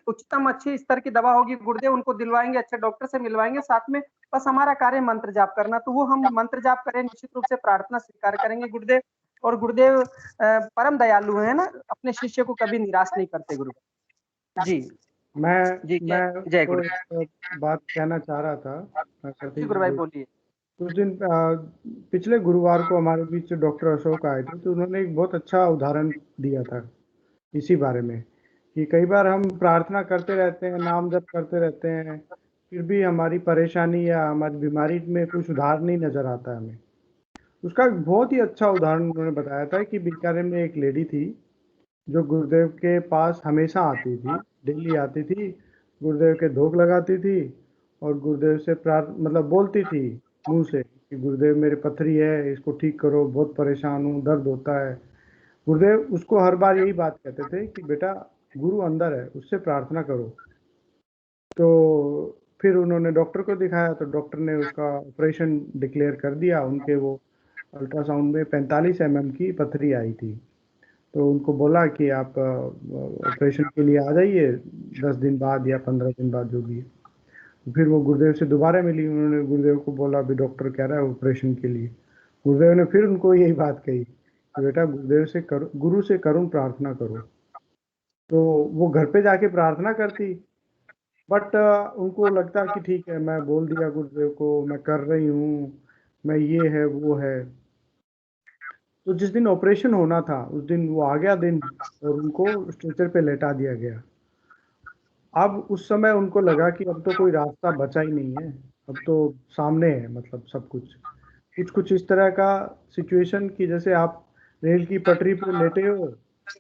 उच्चतम अच्छी स्तर की दवा होगी गुरुदेव उनको दिलवाएंगे, अच्छे डॉक्टर से मिलवाएंगे साथ में। बस हमारा कार्य मंत्र जाप करना, तो वो हम मंत्र जाप करें, निश्चित रूप से प्रार्थना स्वीकार करेंगे गुरुदेव। और गुरुदेव परम दयालु है ना, अपने शिष्य को कभी निराश नहीं करते गुरु। जी जी, मैं जय तो गुरुदेव। एक बात कहना चाह रहा था जी सतीश गुरु भाई जी। बोलिए। कुछ दिन पिछले गुरुवार को हमारे बीच डॉक्टर अशोक आए थे, तो उन्होंने एक बहुत अच्छा उदाहरण दिया था इसी बारे में, कि कई बार हम प्रार्थना करते रहते हैं, नाम जप करते रहते हैं, फिर भी हमारी परेशानी या हमारी बीमारी में कोई सुधार नहीं नजर आता हमें। उसका एक बहुत ही अच्छा उदाहरण उन्होंने बताया था कि बीकानेर में एक लेडी थी जो गुरुदेव के पास हमेशा आती थी, डेली आती थी, गुरुदेव के धूप लगाती थी और गुरुदेव से मतलब बोलती थी मुंह से कि गुरुदेव मेरे पथरी है, इसको ठीक करो, बहुत परेशान हूँ, दर्द होता है। गुरुदेव उसको हर बार यही बात कहते थे कि बेटा गुरु अंदर है, उससे प्रार्थना करो। तो फिर उन्होंने डॉक्टर को दिखाया तो डॉक्टर ने उसका ऑपरेशन डिक्लेयर कर दिया। उनके वो अल्ट्रासाउंड में 45 mm की पथरी आई थी। तो उनको बोला कि आप ऑपरेशन के लिए आ जाइए 10 दिन बाद या 15 दिन बाद, जो भी है। फिर वो गुरुदेव से दोबारा मिली। उन्होंने गुरुदेव को बोला अभी डॉक्टर कह रहा है ऑपरेशन के लिए। गुरुदेव ने फिर उनको यही बात कही कि बेटा गुरुदेव से करो, गुरु से करुण प्रार्थना करो। तो वो घर पे जाके प्रार्थना करती, बट उनको लगता कि ठीक है मैं बोल दिया गुरुदेव को, मैं कर रही हूँ, मैं ये है वो है। तो जिस दिन ऑपरेशन होना था उस दिन वो आ गया दिन और उनको स्ट्रेचर पे लेटा दिया गया। अब उस समय उनको लगा कि अब तो कोई रास्ता बचा ही नहीं है, अब तो सामने है, मतलब सब कुछ कुछ कुछ इस तरह का सिचुएशन कि जैसे आप रेल की पटरी पे लेटे हो,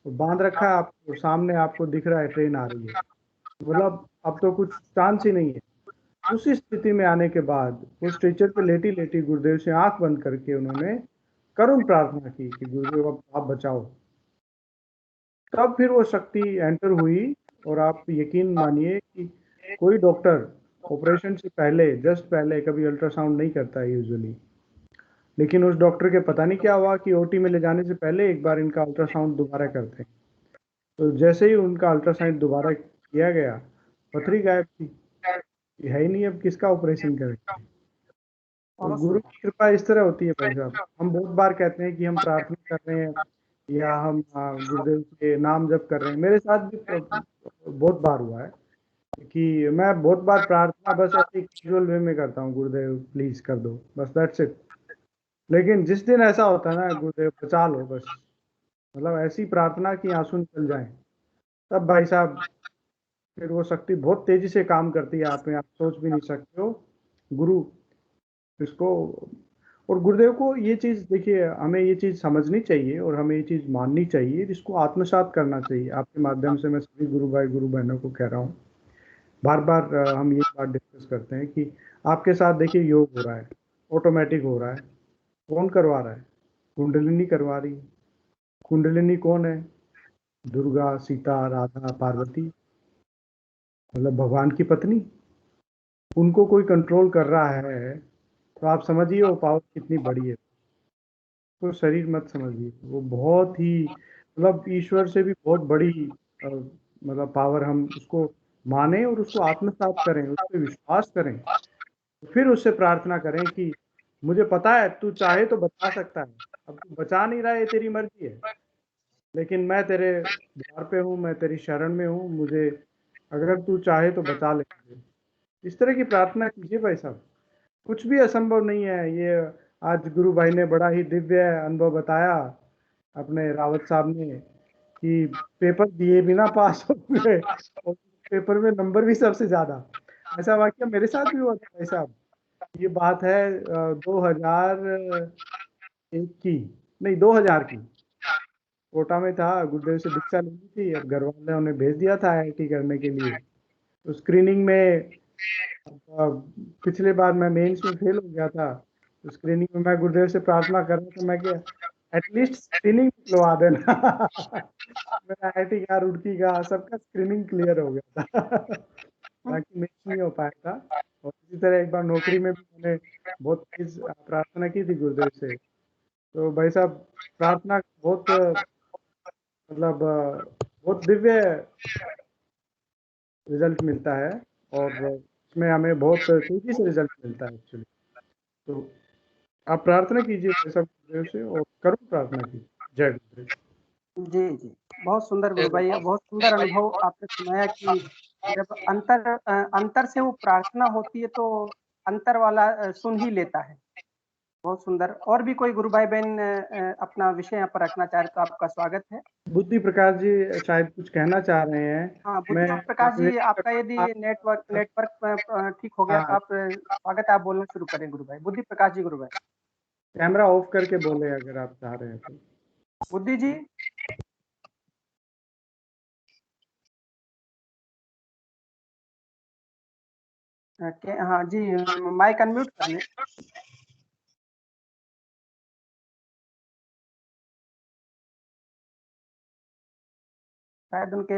बांध रखा है आपको, सामने आपको दिख रहा है ट्रेन आ रही है, मतलब अब तो कुछ चांस ही नहीं है। उसी स्थिति में आने के बाद वो स्ट्रेचर पे लेटी लेटी गुरुदेव से आंख बंद करके उन्होंने करुण प्रार्थना की कि गुरुदेव अब आप बचाओ। तब फिर वो शक्ति एंटर हुई। और आप यकीन मानिए कि कोई डॉक्टर ऑपरेशन से पहले, जस्ट पहले, कभी अल्ट्रासाउंड नहीं करता है यूजुअली। लेकिन उस डॉक्टर के पता नहीं क्या हुआ कि ओटी में ले जाने से पहले एक बार इनका अल्ट्रासाउंड दोबारा करते हैं। तो जैसे ही उनका अल्ट्रासाउंड दोबारा किया गया, पथरी गायब थी। ये है ही नहीं, अब किसका ऑपरेशन करेंगे। और गुरु की कृपा इस तरह होती है भाई साहब। हम बहुत बार कहते हैं कि हम प्रार्थना कर रहे हैं या हम गुरुदेव के नाम जप कर रहे हैं। मेरे साथ भी बहुत बार हुआ है कि मैं बहुत बार प्रार्थना बस ऐसे कैजुअल वे में करता हूँ, गुरुदेव प्लीज कर दो, बस दैट्स इट। लेकिन जिस दिन ऐसा होता है ना, गुरुदेव बचा लो बस, मतलब ऐसी प्रार्थना की आंसू निकल जाए, तब भाई साहब फिर वो शक्ति बहुत तेजी से काम करती है आप में, आप सोच भी नहीं सकते हो। गुरु इसको, और गुरुदेव को ये चीज़ देखिए, हमें ये चीज़ समझनी चाहिए और हमें ये चीज़ माननी चाहिए, जिसको आत्मसात करना चाहिए। आपके माध्यम से मैं सभी गुरु भाई गुरु बहनों को कह रहा हूँ, बार बार हम ये बात डिस्कस करते हैं कि आपके साथ देखिए योग हो रहा है, ऑटोमेटिक हो रहा है। कौन करवा रहा है? कुंडलिनी करवा रही है। कुंडलिनी कौन है? दुर्गा, सीता, राधा, पार्वती, मतलब भगवान की पत्नी। उनको कोई कंट्रोल कर रहा है तो आप समझिए वो पावर कितनी बड़ी है। तो शरीर मत समझिए, वो बहुत ही, मतलब ईश्वर से भी बहुत बड़ी मतलब पावर। हम उसको माने और उसको आत्मसात करें, उस पर विश्वास करें, फिर उससे प्रार्थना करें कि मुझे पता है तू चाहे तो बचा सकता है, अब तू बचा नहीं रहा है, तेरी मर्जी है, लेकिन मैं तेरे द्वार पे हूँ, मैं तेरी शरण में हूँ, मुझे अगर तू चाहे तो बचा ले मुझे। इस तरह की प्रार्थना कीजिए भाई साहब, कुछ भी असंभव नहीं है। ये आज गुरु भाई ने बड़ा ही दिव्य अनुभव बताया अपने रावत साहब ने कि पेपर दिए बिना पास हो गए और पेपर में नंबर भी सबसे ज्यादा। ऐसा वाकया मेरे साथ भी हुआ था भाई साहब। ये बात है 2001 की, नहीं 2000 की। कोटा में था, गुरुदेव से दीक्षा लेनी थी। अब घर वालों ने भेज दिया था आईआईटी करने के लिए। तो स्क्रीनिंग में पिछले बार मैं मेंस में फेल हो गया था, तो स्क्रीनिंग में मैं गुरुदेव से प्रार्थना कर रहा था, मैं क्या एटलीस्ट स्क्रीनिंग निकलवा देना। मेरा आईआईटी का, रुड़की का, सबका स्क्रीनिंग क्लियर हो गया था। बाकी मेंस नहीं हो पाया था। और इसी तरह एक बार नौकरी में भी मैंने बहुत तेज प्रार्थना की थी गुरुदेव से। तो भाई साहब प्रार्थना बहुत, मतलब बहुत दिव्य रिजल्ट मिलता है और इसमें हमें बहुत तेजी से रिजल्ट मिलता है एक्चुअली। तो आप प्रार्थना कीजिए ऐसा गुरुदेव से और करो प्रार्थना कीजिए। जय गुरुदेव। जी, जी। बहुत सुंदर गुरु भाई, बहुत सुंदर अनुभव आपने सुनाया कि जब अंतर से वो प्रार्थना होती है तो अंतर वाला सुन ही लेता है। बहुत सुंदर। और भी कोई गुरु भाई बहन अपना विषय यहाँ पर रखना चाहे तो आपका स्वागत है। बुद्धि प्रकाश जी शायद कुछ कहना चाह रहे हैं। हाँ, बुद्धि प्रकाश जी, आपका यदि नेटवर्क ठीक हो गया तो आप स्वागत है, आप बोलना शुरू करें गुरु भाई। बुद्धि प्रकाश जी गुरु भाई। कैमरा ऑफ करके बोले अगर आप चाह रहे हैं तो। बुद्धि जी। हाँ जी, माइक अनम्यूट कर लें। शायद उनके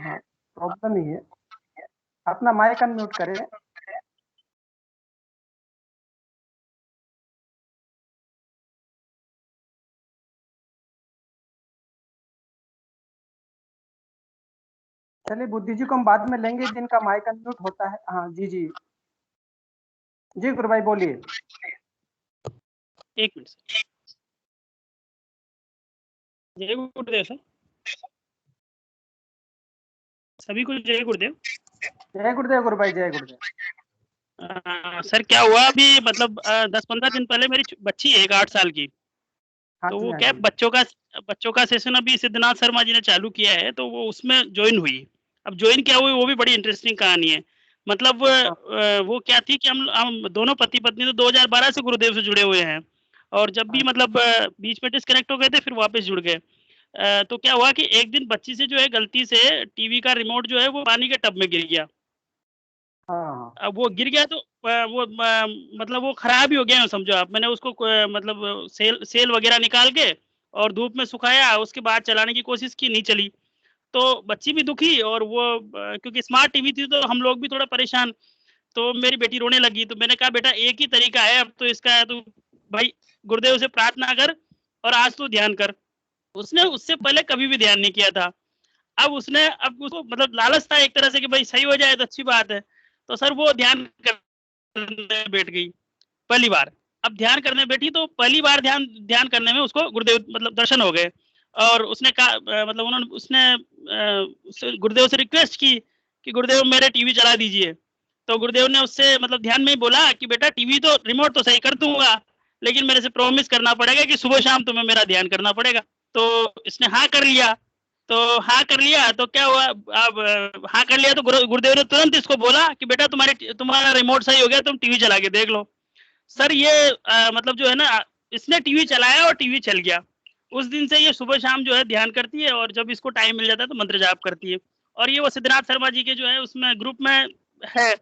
हाँ प्रॉब्लम ही है। अपना माइक अनम्यूट करें। चलिए बुद्धि जी को हम बाद में लेंगे जिनका माइक अनम्यूट होता है। हाँ जी जी जी गुरु भाई बोलिए। एक मिनट सर। जय गुरुदेव सर, सभी को जय गुरुदेव। जय गुरुदेव गुरु भाई, जय गुरुदेव। सर क्या हुआ अभी मतलब 10-15 दिन पहले मेरी बच्ची है 8 साल की, हाँ तो जी वो हाँ क्या जी। बच्चों का सेशन अभी सिद्धनाथ शर्मा जी ने चालू किया है, तो वो उसमें ज्वाइन हुई। अब ज्वाइन क्या हुई वो भी बड़ी इंटरेस्टिंग कहानी है। मतलब वो क्या थी कि हम दोनों पति पत्नी तो 2012 से गुरुदेव से जुड़े हुए हैं, और जब भी मतलब बीच में डिस्कनेक्ट हो गए थे फिर वापस जुड़ गए। तो क्या हुआ कि एक दिन बच्ची से जो है गलती से टीवी का रिमोट जो है वो पानी के टब में गिर गया। हाँ अब वो गिर गया तो मतलब वो खराब ही हो गया समझो आप। मैंने उसको मतलब सेल वगैरह निकाल के और धूप में सुखाया, उसके बाद चलाने की कोशिश की, नहीं चली। तो बच्ची भी दुखी और वो क्योंकि स्मार्ट टीवी थी तो हम लोग भी थोड़ा परेशान। तो मेरी बेटी रोने लगी, तो मैंने कहा बेटा एक ही तरीका है अब तो इसका, तो भाई गुरुदेव से प्रार्थना कर और आज तो ध्यान कर। उसने उससे पहले कभी भी ध्यान नहीं किया था। अब उसको मतलब लालच था एक तरह से कि भाई सही हो जाए तो अच्छी बात है। तो सर वो ध्यान करने बैठ गई पहली बार। अब ध्यान करने बैठी तो पहली बार ध्यान करने में उसको गुरुदेव मतलब दर्शन हो गए, और उसने कहा मतलब उसने गुरुदेव से रिक्वेस्ट की कि गुरुदेव मेरे टीवी चला दीजिए। तो गुरुदेव ने उससे मतलब ध्यान में ही बोला कि बेटा टीवी तो रिमोट तो सही कर दूंगा, लेकिन मेरे से प्रॉमिस करना पड़ेगा कि सुबह शाम तुम्हें मेरा ध्यान करना पड़ेगा। तो इसने हाँ कर लिया। तो हाँ कर लिया तो क्या हुआ, अब हाँ कर लिया तो गुरुदेव ने तुरंत इसको बोला कि बेटा तुम्हारा रिमोट सही हो गया, तुम टीवी चला के देख लो। सर ये मतलब जो है ना, इसने टीवी चलाया और टीवी चल गया। उस दिन से ये सुबह शाम जो है ध्यान करती है, और जब इसको टाइम मिल जाता है तो मंत्र जाप करती है। और ये वो सिद्धनाथ शर्मा जी के जो है उसमें ग्रुप में है।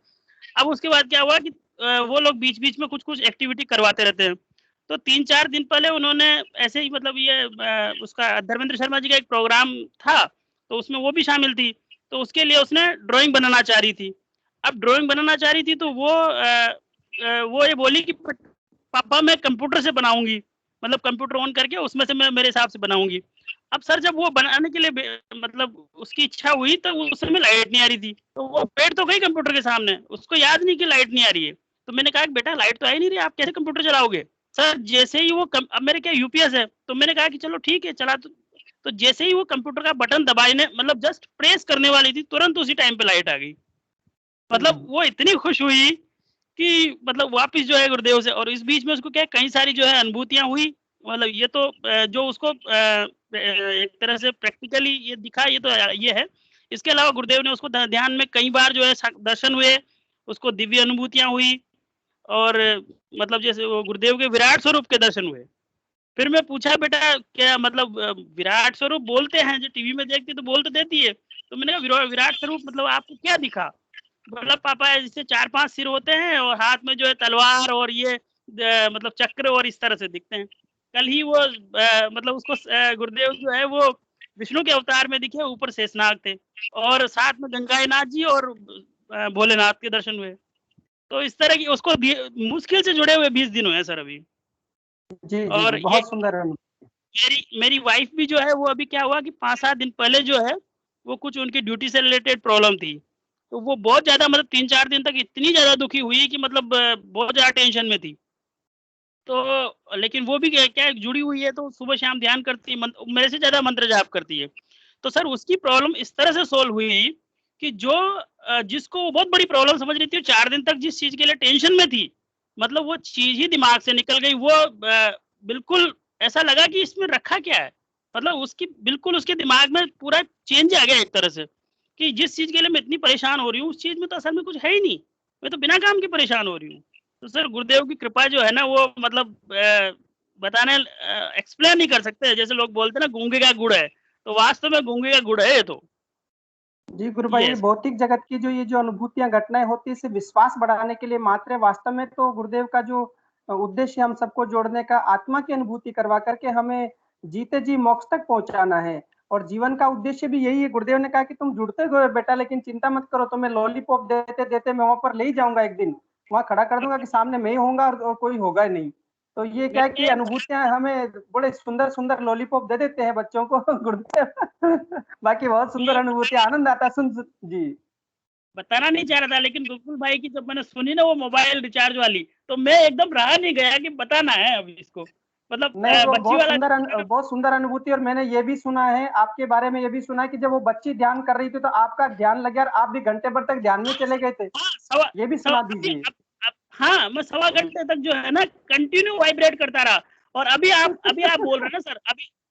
अब उसके बाद क्या हुआ कि वो लोग बीच बीच में कुछ कुछ एक्टिविटी करवाते रहते हैं। तो 3-4 दिन पहले उन्होंने ऐसे ही मतलब ये उसका धर्मेंद्र शर्मा जी का एक प्रोग्राम था, तो उसमें वो भी शामिल थी। तो उसके लिए उसने ड्राइंग बनाना चाह रही थी। अब ड्राइंग बनाना चाह रही थी तो वो ये बोली कि पापा मैं कंप्यूटर से बनाऊंगी, मतलब कंप्यूटर ऑन करके उसमें से मैं मेरे हिसाब से बनाऊंगी। अब सर जब वो बनाने के लिए मतलब उसकी इच्छा हुई तो उस समय लाइट नहीं आ रही थी, तो वो बैठ तो गई कंप्यूटर के सामने, उसको याद नहीं कि लाइट नहीं आ रही है। तो मैंने कहा कि बेटा लाइट तो आ ही नहीं रही, आप कैसे कंप्यूटर चलाओगे। सर जैसे ही वो अब मेरे क्या यूपीएस है, तो मैंने कहा कि चलो ठीक है चला। तो जैसे ही वो कंप्यूटर का बटन दबाने मतलब जस्ट प्रेस करने वाली थी, तुरंत उसी टाइम पे लाइट आ गई। मतलब वो इतनी खुश हुई कि मतलब वापस जो है गुरुदेव से। और इस बीच में उसको क्या कई सारी जो है अनुभूतियां हुई। मतलब ये तो जो उसको एक तरह से प्रैक्टिकली ये दिखा, ये तो ये है। इसके अलावा गुरुदेव ने उसको ध्यान में कई बार जो है दर्शन हुए, उसको दिव्य अनुभूतियां हुई, और मतलब जैसे वो गुरुदेव के विराट स्वरूप के दर्शन हुए। फिर मैं पूछा बेटा क्या मतलब विराट स्वरूप बोलते हैं, जो टीवी में देखती तो बोल तो देती है, तो मैंने कहा विराट स्वरूप मतलब आपको क्या दिखा। बोला पापा जैसे 4-5 सिर होते हैं और हाथ में जो है तलवार और ये मतलब चक्र और इस तरह से दिखते हैं। कल ही वो मतलब उसको गुरुदेव जो है वो विष्णु के अवतार में दिखे, ऊपर शेषनाग थे, और साथ में गंगानाथ जी और भोलेनाथ के दर्शन हुए। तो इस तरह की उसको मुश्किल से जुड़े हुए 20 दिन हुए हैं सर अभी। जी जी और जी बहुत सुंदर है। मेरी वाइफ भी जो है वो अभी क्या हुआ कि 5-7 दिन पहले जो है वो कुछ उनकी ड्यूटी से रिलेटेड प्रॉब्लम थी, तो वो बहुत ज्यादा मतलब 3-4 दिन तक इतनी ज्यादा दुखी हुई कि मतलब बहुत ज्यादा टेंशन में थी। तो लेकिन वो भी क्या जुड़ी हुई है, तो सुबह शाम ध्यान करती है, मेरे से ज्यादा मंत्र जाप करती है। तो सर उसकी प्रॉब्लम इस तरह से सोल्व हुई कि जो जिसको वो बहुत बड़ी प्रॉब्लम समझ रही थी, 4 दिन तक जिस चीज के लिए टेंशन में थी, मतलब वो चीज ही दिमाग से निकल गई। वो बिल्कुल ऐसा लगा कि इसमें रखा क्या है। मतलब उसकी बिल्कुल उसके दिमाग में पूरा चेंज आ गया एक तरह से, कि जिस चीज के लिए मैं इतनी परेशान हो रही हूँ उस चीज में तो असल में कुछ है ही नहीं, मैं तो बिना काम के परेशान हो रही हूँ। तो सर गुरुदेव की कृपा जो है ना वो मतलब बताने एक्सप्लेन नहीं कर सकते। जैसे लोग बोलते हैं ना गूंगे का गुड़ है, तो वास्तव में गूंगे का गुड़ है ये तो। जी गुरु भाई, Yes. भौतिक जगत की जो ये जो अनुभूतियां घटनाएं होती है, इसे विश्वास बढ़ाने के लिए मात्र है। वास्तव में तो गुरुदेव का जो उद्देश्य हम सबको जोड़ने का, आत्मा की अनुभूति करवा करके हमें जीते जी मोक्ष तक पहुंचाना है। और जीवन का उद्देश्य भी यही है। गुरुदेव ने कहा कि तुम जुड़ते हो बेटा, लेकिन चिंता मत करो, तुम्हें लॉलीपॉप देते देते मैं वहां पर ले ही जाऊंगा, एक दिन वहां खड़ा कर दूंगा कि सामने मैं ही होऊंगा और कोई होगा नहीं। तो ये क्या कि अनुभूतियां हमें बड़े सुंदर सुंदर लॉलीपॉप दे देते हैं बच्चों को गुरुदेव। बाकी बहुत सुंदर अनुभूति, आनंद आता है सुन जी। बताना नहीं चाह रहा था, लेकिन गुलफुल भाई की जब मैंने सुनी ना वो मोबाइल रिचार्ज वाली, तो मैं एकदम रहा नहीं गया कि बताना है अब इसको, मतलब नहीं, वो बच्ची वाला बहुत सुंदर अनुभूति। और मैंने ये भी सुना है आपके बारे में, ये भी सुना है कि जब वो बच्ची ध्यान कर रही थी तो आपका ध्यान लग गया और आप भी घंटे भर तक ध्यान में चले गए थे। ये भी सुना दीजिए। हाँ, मैं 1.25 घंटे तक जो है ना कंटिन्यू वाइब्रेट करता रहा। और अभी आप बोल रहे हैं ना सर,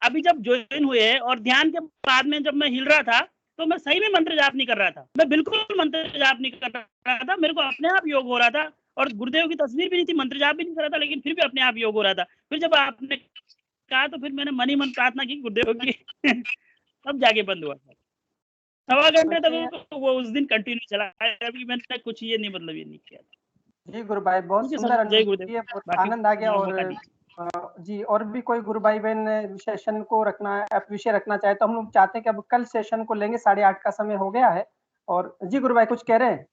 अभी जब ज्वाइन हुए और ध्यान के बाद में जब मैं हिल रहा था, तो मैं सही में मंत्र जाप नहीं कर रहा था, मैं बिल्कुल मंत्र जाप नहीं कर रहा था, मेरे को अपने आप योग हो रहा था। और गुरुदेव की तस्वीर भी नहीं थी, मंत्र जाप भी नहीं कर रहा था, लेकिन फिर भी अपने आप योग हो रहा था। फिर जब आपने कहा तो फिर मैंने मन ही मन प्रार्थना की गुरुदेव की। तब जाके बंद हुआ था। 1.25 घंटे तक वो उस दिन कंटिन्यू चला। अभी मैंने कुछ ये नहीं किया। जी गुरु भाई, बहुत सुंदर अनुभूति है, आनंद आ गया। और जी, और भी कोई गुरु भाई बहन सेशन को विषय रखना चाहे तो हम लोग चाहते हैं कि अब कल सेशन को लेंगे, 8:30 का समय हो गया है। और जी गुरु भाई कुछ कह रहे हैं?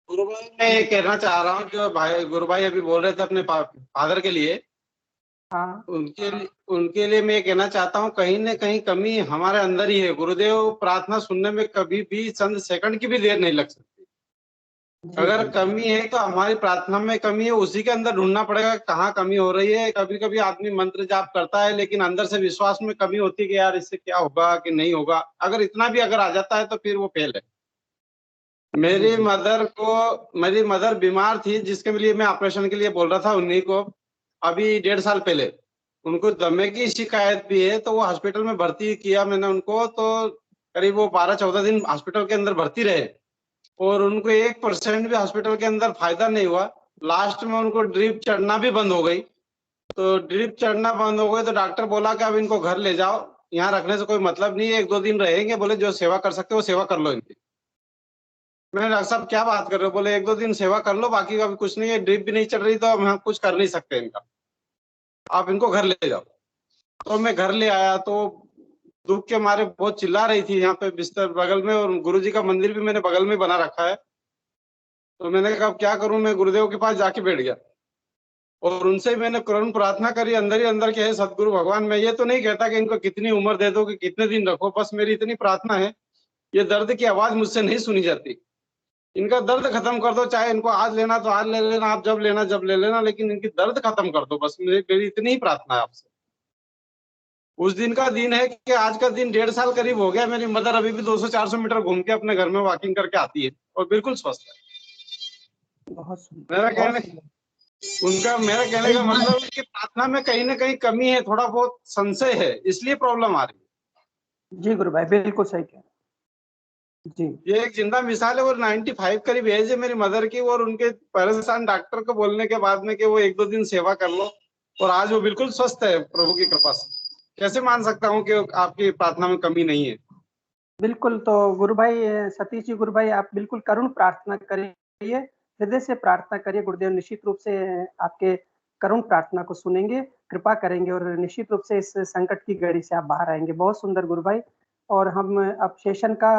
गुरु भाई मैं ये कहना चाह रहा हूँ, जो भाई गुरु भाई अभी बोल रहे थे अपने फादर के लिए, हाँ, उनके लिए मैं ये कहना चाहता हूँ, कहीं न कहीं कमी हमारे अंदर ही है। गुरुदेव प्रार्थना सुनने में कभी भी चंद सेकंड की भी देर नहीं लग सकती। अगर कमी है तो हमारी प्रार्थना में कमी है, उसी के अंदर ढूंढना पड़ेगा कहाँ कमी हो रही है। कभी कभी आदमी मंत्र जाप करता है, लेकिन अंदर से विश्वास में कमी होती है कि यार इससे क्या होगा कि नहीं होगा। अगर इतना भी अगर आ जाता है तो फिर वो फेल है। मेरी मदर बीमार थी, जिसके लिए मैं ऑपरेशन के लिए बोल रहा था उन्हीं को, अभी 1.5 साल पहले उनको दमे की शिकायत भी है, तो वो हॉस्पिटल में भर्ती किया मैंने उनको। तो करीब वो 12-14 दिन हॉस्पिटल के अंदर भर्ती रहे और उनको 1% भी हॉस्पिटल के अंदर फायदा नहीं हुआ। लास्ट में उनको ड्रिप चढ़ना भी बंद हो गई। तो ड्रिप चढ़ना बंद हो गई तो डॉक्टर बोला कि अब इनको घर ले जाओ, यहाँ रखने से कोई मतलब नहीं है, 1-2 दिन रहेंगे, बोले जो सेवा कर सकते हो सेवा कर लो इनकी। मैंने डॉक्टर साहब क्या बात कर रहे हो? बोले 1-2 दिन सेवा कर लो, बाकी अभी कुछ नहीं है, ड्रिप भी नहीं चल रही तो हम कुछ कर नहीं सकते इनका, आप इनको घर ले जाओ। तो मैं घर ले आया तो दुख के मारे बहुत चिल्ला रही थी यहाँ पे बिस्तर बगल में, और गुरुजी का मंदिर भी मैंने बगल में बना रखा है। तो मैंने कहा क्या करूं, मैं गुरुदेव के पास जाके बैठ गया और उनसे मैंने करुण प्रार्थना करी अंदर ही अंदर के, है सदगुरु भगवान, मैं ये तो नहीं कहता कि इनको कितनी उम्र दे दो कि कितने दिन रखो, बस मेरी इतनी प्रार्थना है, ये दर्द की आवाज मुझसे नहीं सुनी जाती, इनका दर्द खत्म कर दो, चाहे इनको आज लेना तो आज ले लेना, आप जब ले लेना, लेकिन इनकी दर्द खत्म कर दो, बस मेरी इतनी ही प्रार्थना है आपसे। उस दिन का दिन है कि आज का दिन 1.5 साल करीब हो गया। मेरी मदर अभी भी 200-400 मीटर घूम के अपने घर में वॉकिंग करके आती है और बिल्कुल स्वस्थ है। मेरा कहने का मतलब है कि प्रार्थना में कहीं ना कहीं कमी है, थोड़ा बहुत संशय है, इसलिए प्रॉब्लम आ रही है। जी गुरु भाई बिल्कुल सही कह जी। ये एक जिंदा मिसाल है। और 95 करीब एज है मेरी मदर की, और उनके परेशान डॉक्टर को बोलने के बाद में कि वो 1-2 दिन सेवा कर लो, और आज वो बिल्कुल स्वस्थ है प्रभु की कृपा से। कैसे मान सकता हूँ कि आपकी प्रार्थना में कमी नहीं है? बिल्कुल। तो गुरु भाई सतीश जी, गुरु भाई आप बिल्कुल करुण प्रार्थना करिए, हृदय से प्रार्थना करिए, गुरुदेव निश्चित रूप से आपके करुण प्रार्थना को सुनेंगे, कृपा करेंगे और निश्चित रूप से इस संकट की घड़ी से आप बाहर आएंगे। बहुत सुंदर गुरु भाई। और हम अब सेशन का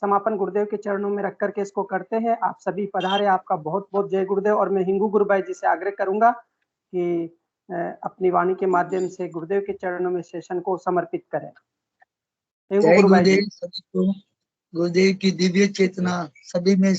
समापन गुरुदेव के चरणों में रख करके इसको करते हैं। आप सभी पधारे, आपका बहुत बहुत जय गुरुदेव। और मैं हिंगू गुरु भाई जी से आग्रह करूंगा कि अपनी वाणी के माध्यम से गुरुदेव के चरणों में सेशन को समर्पित करें। जय गुरुदेव। सभी को गुरुदेव की दिव्य चेतना सभी में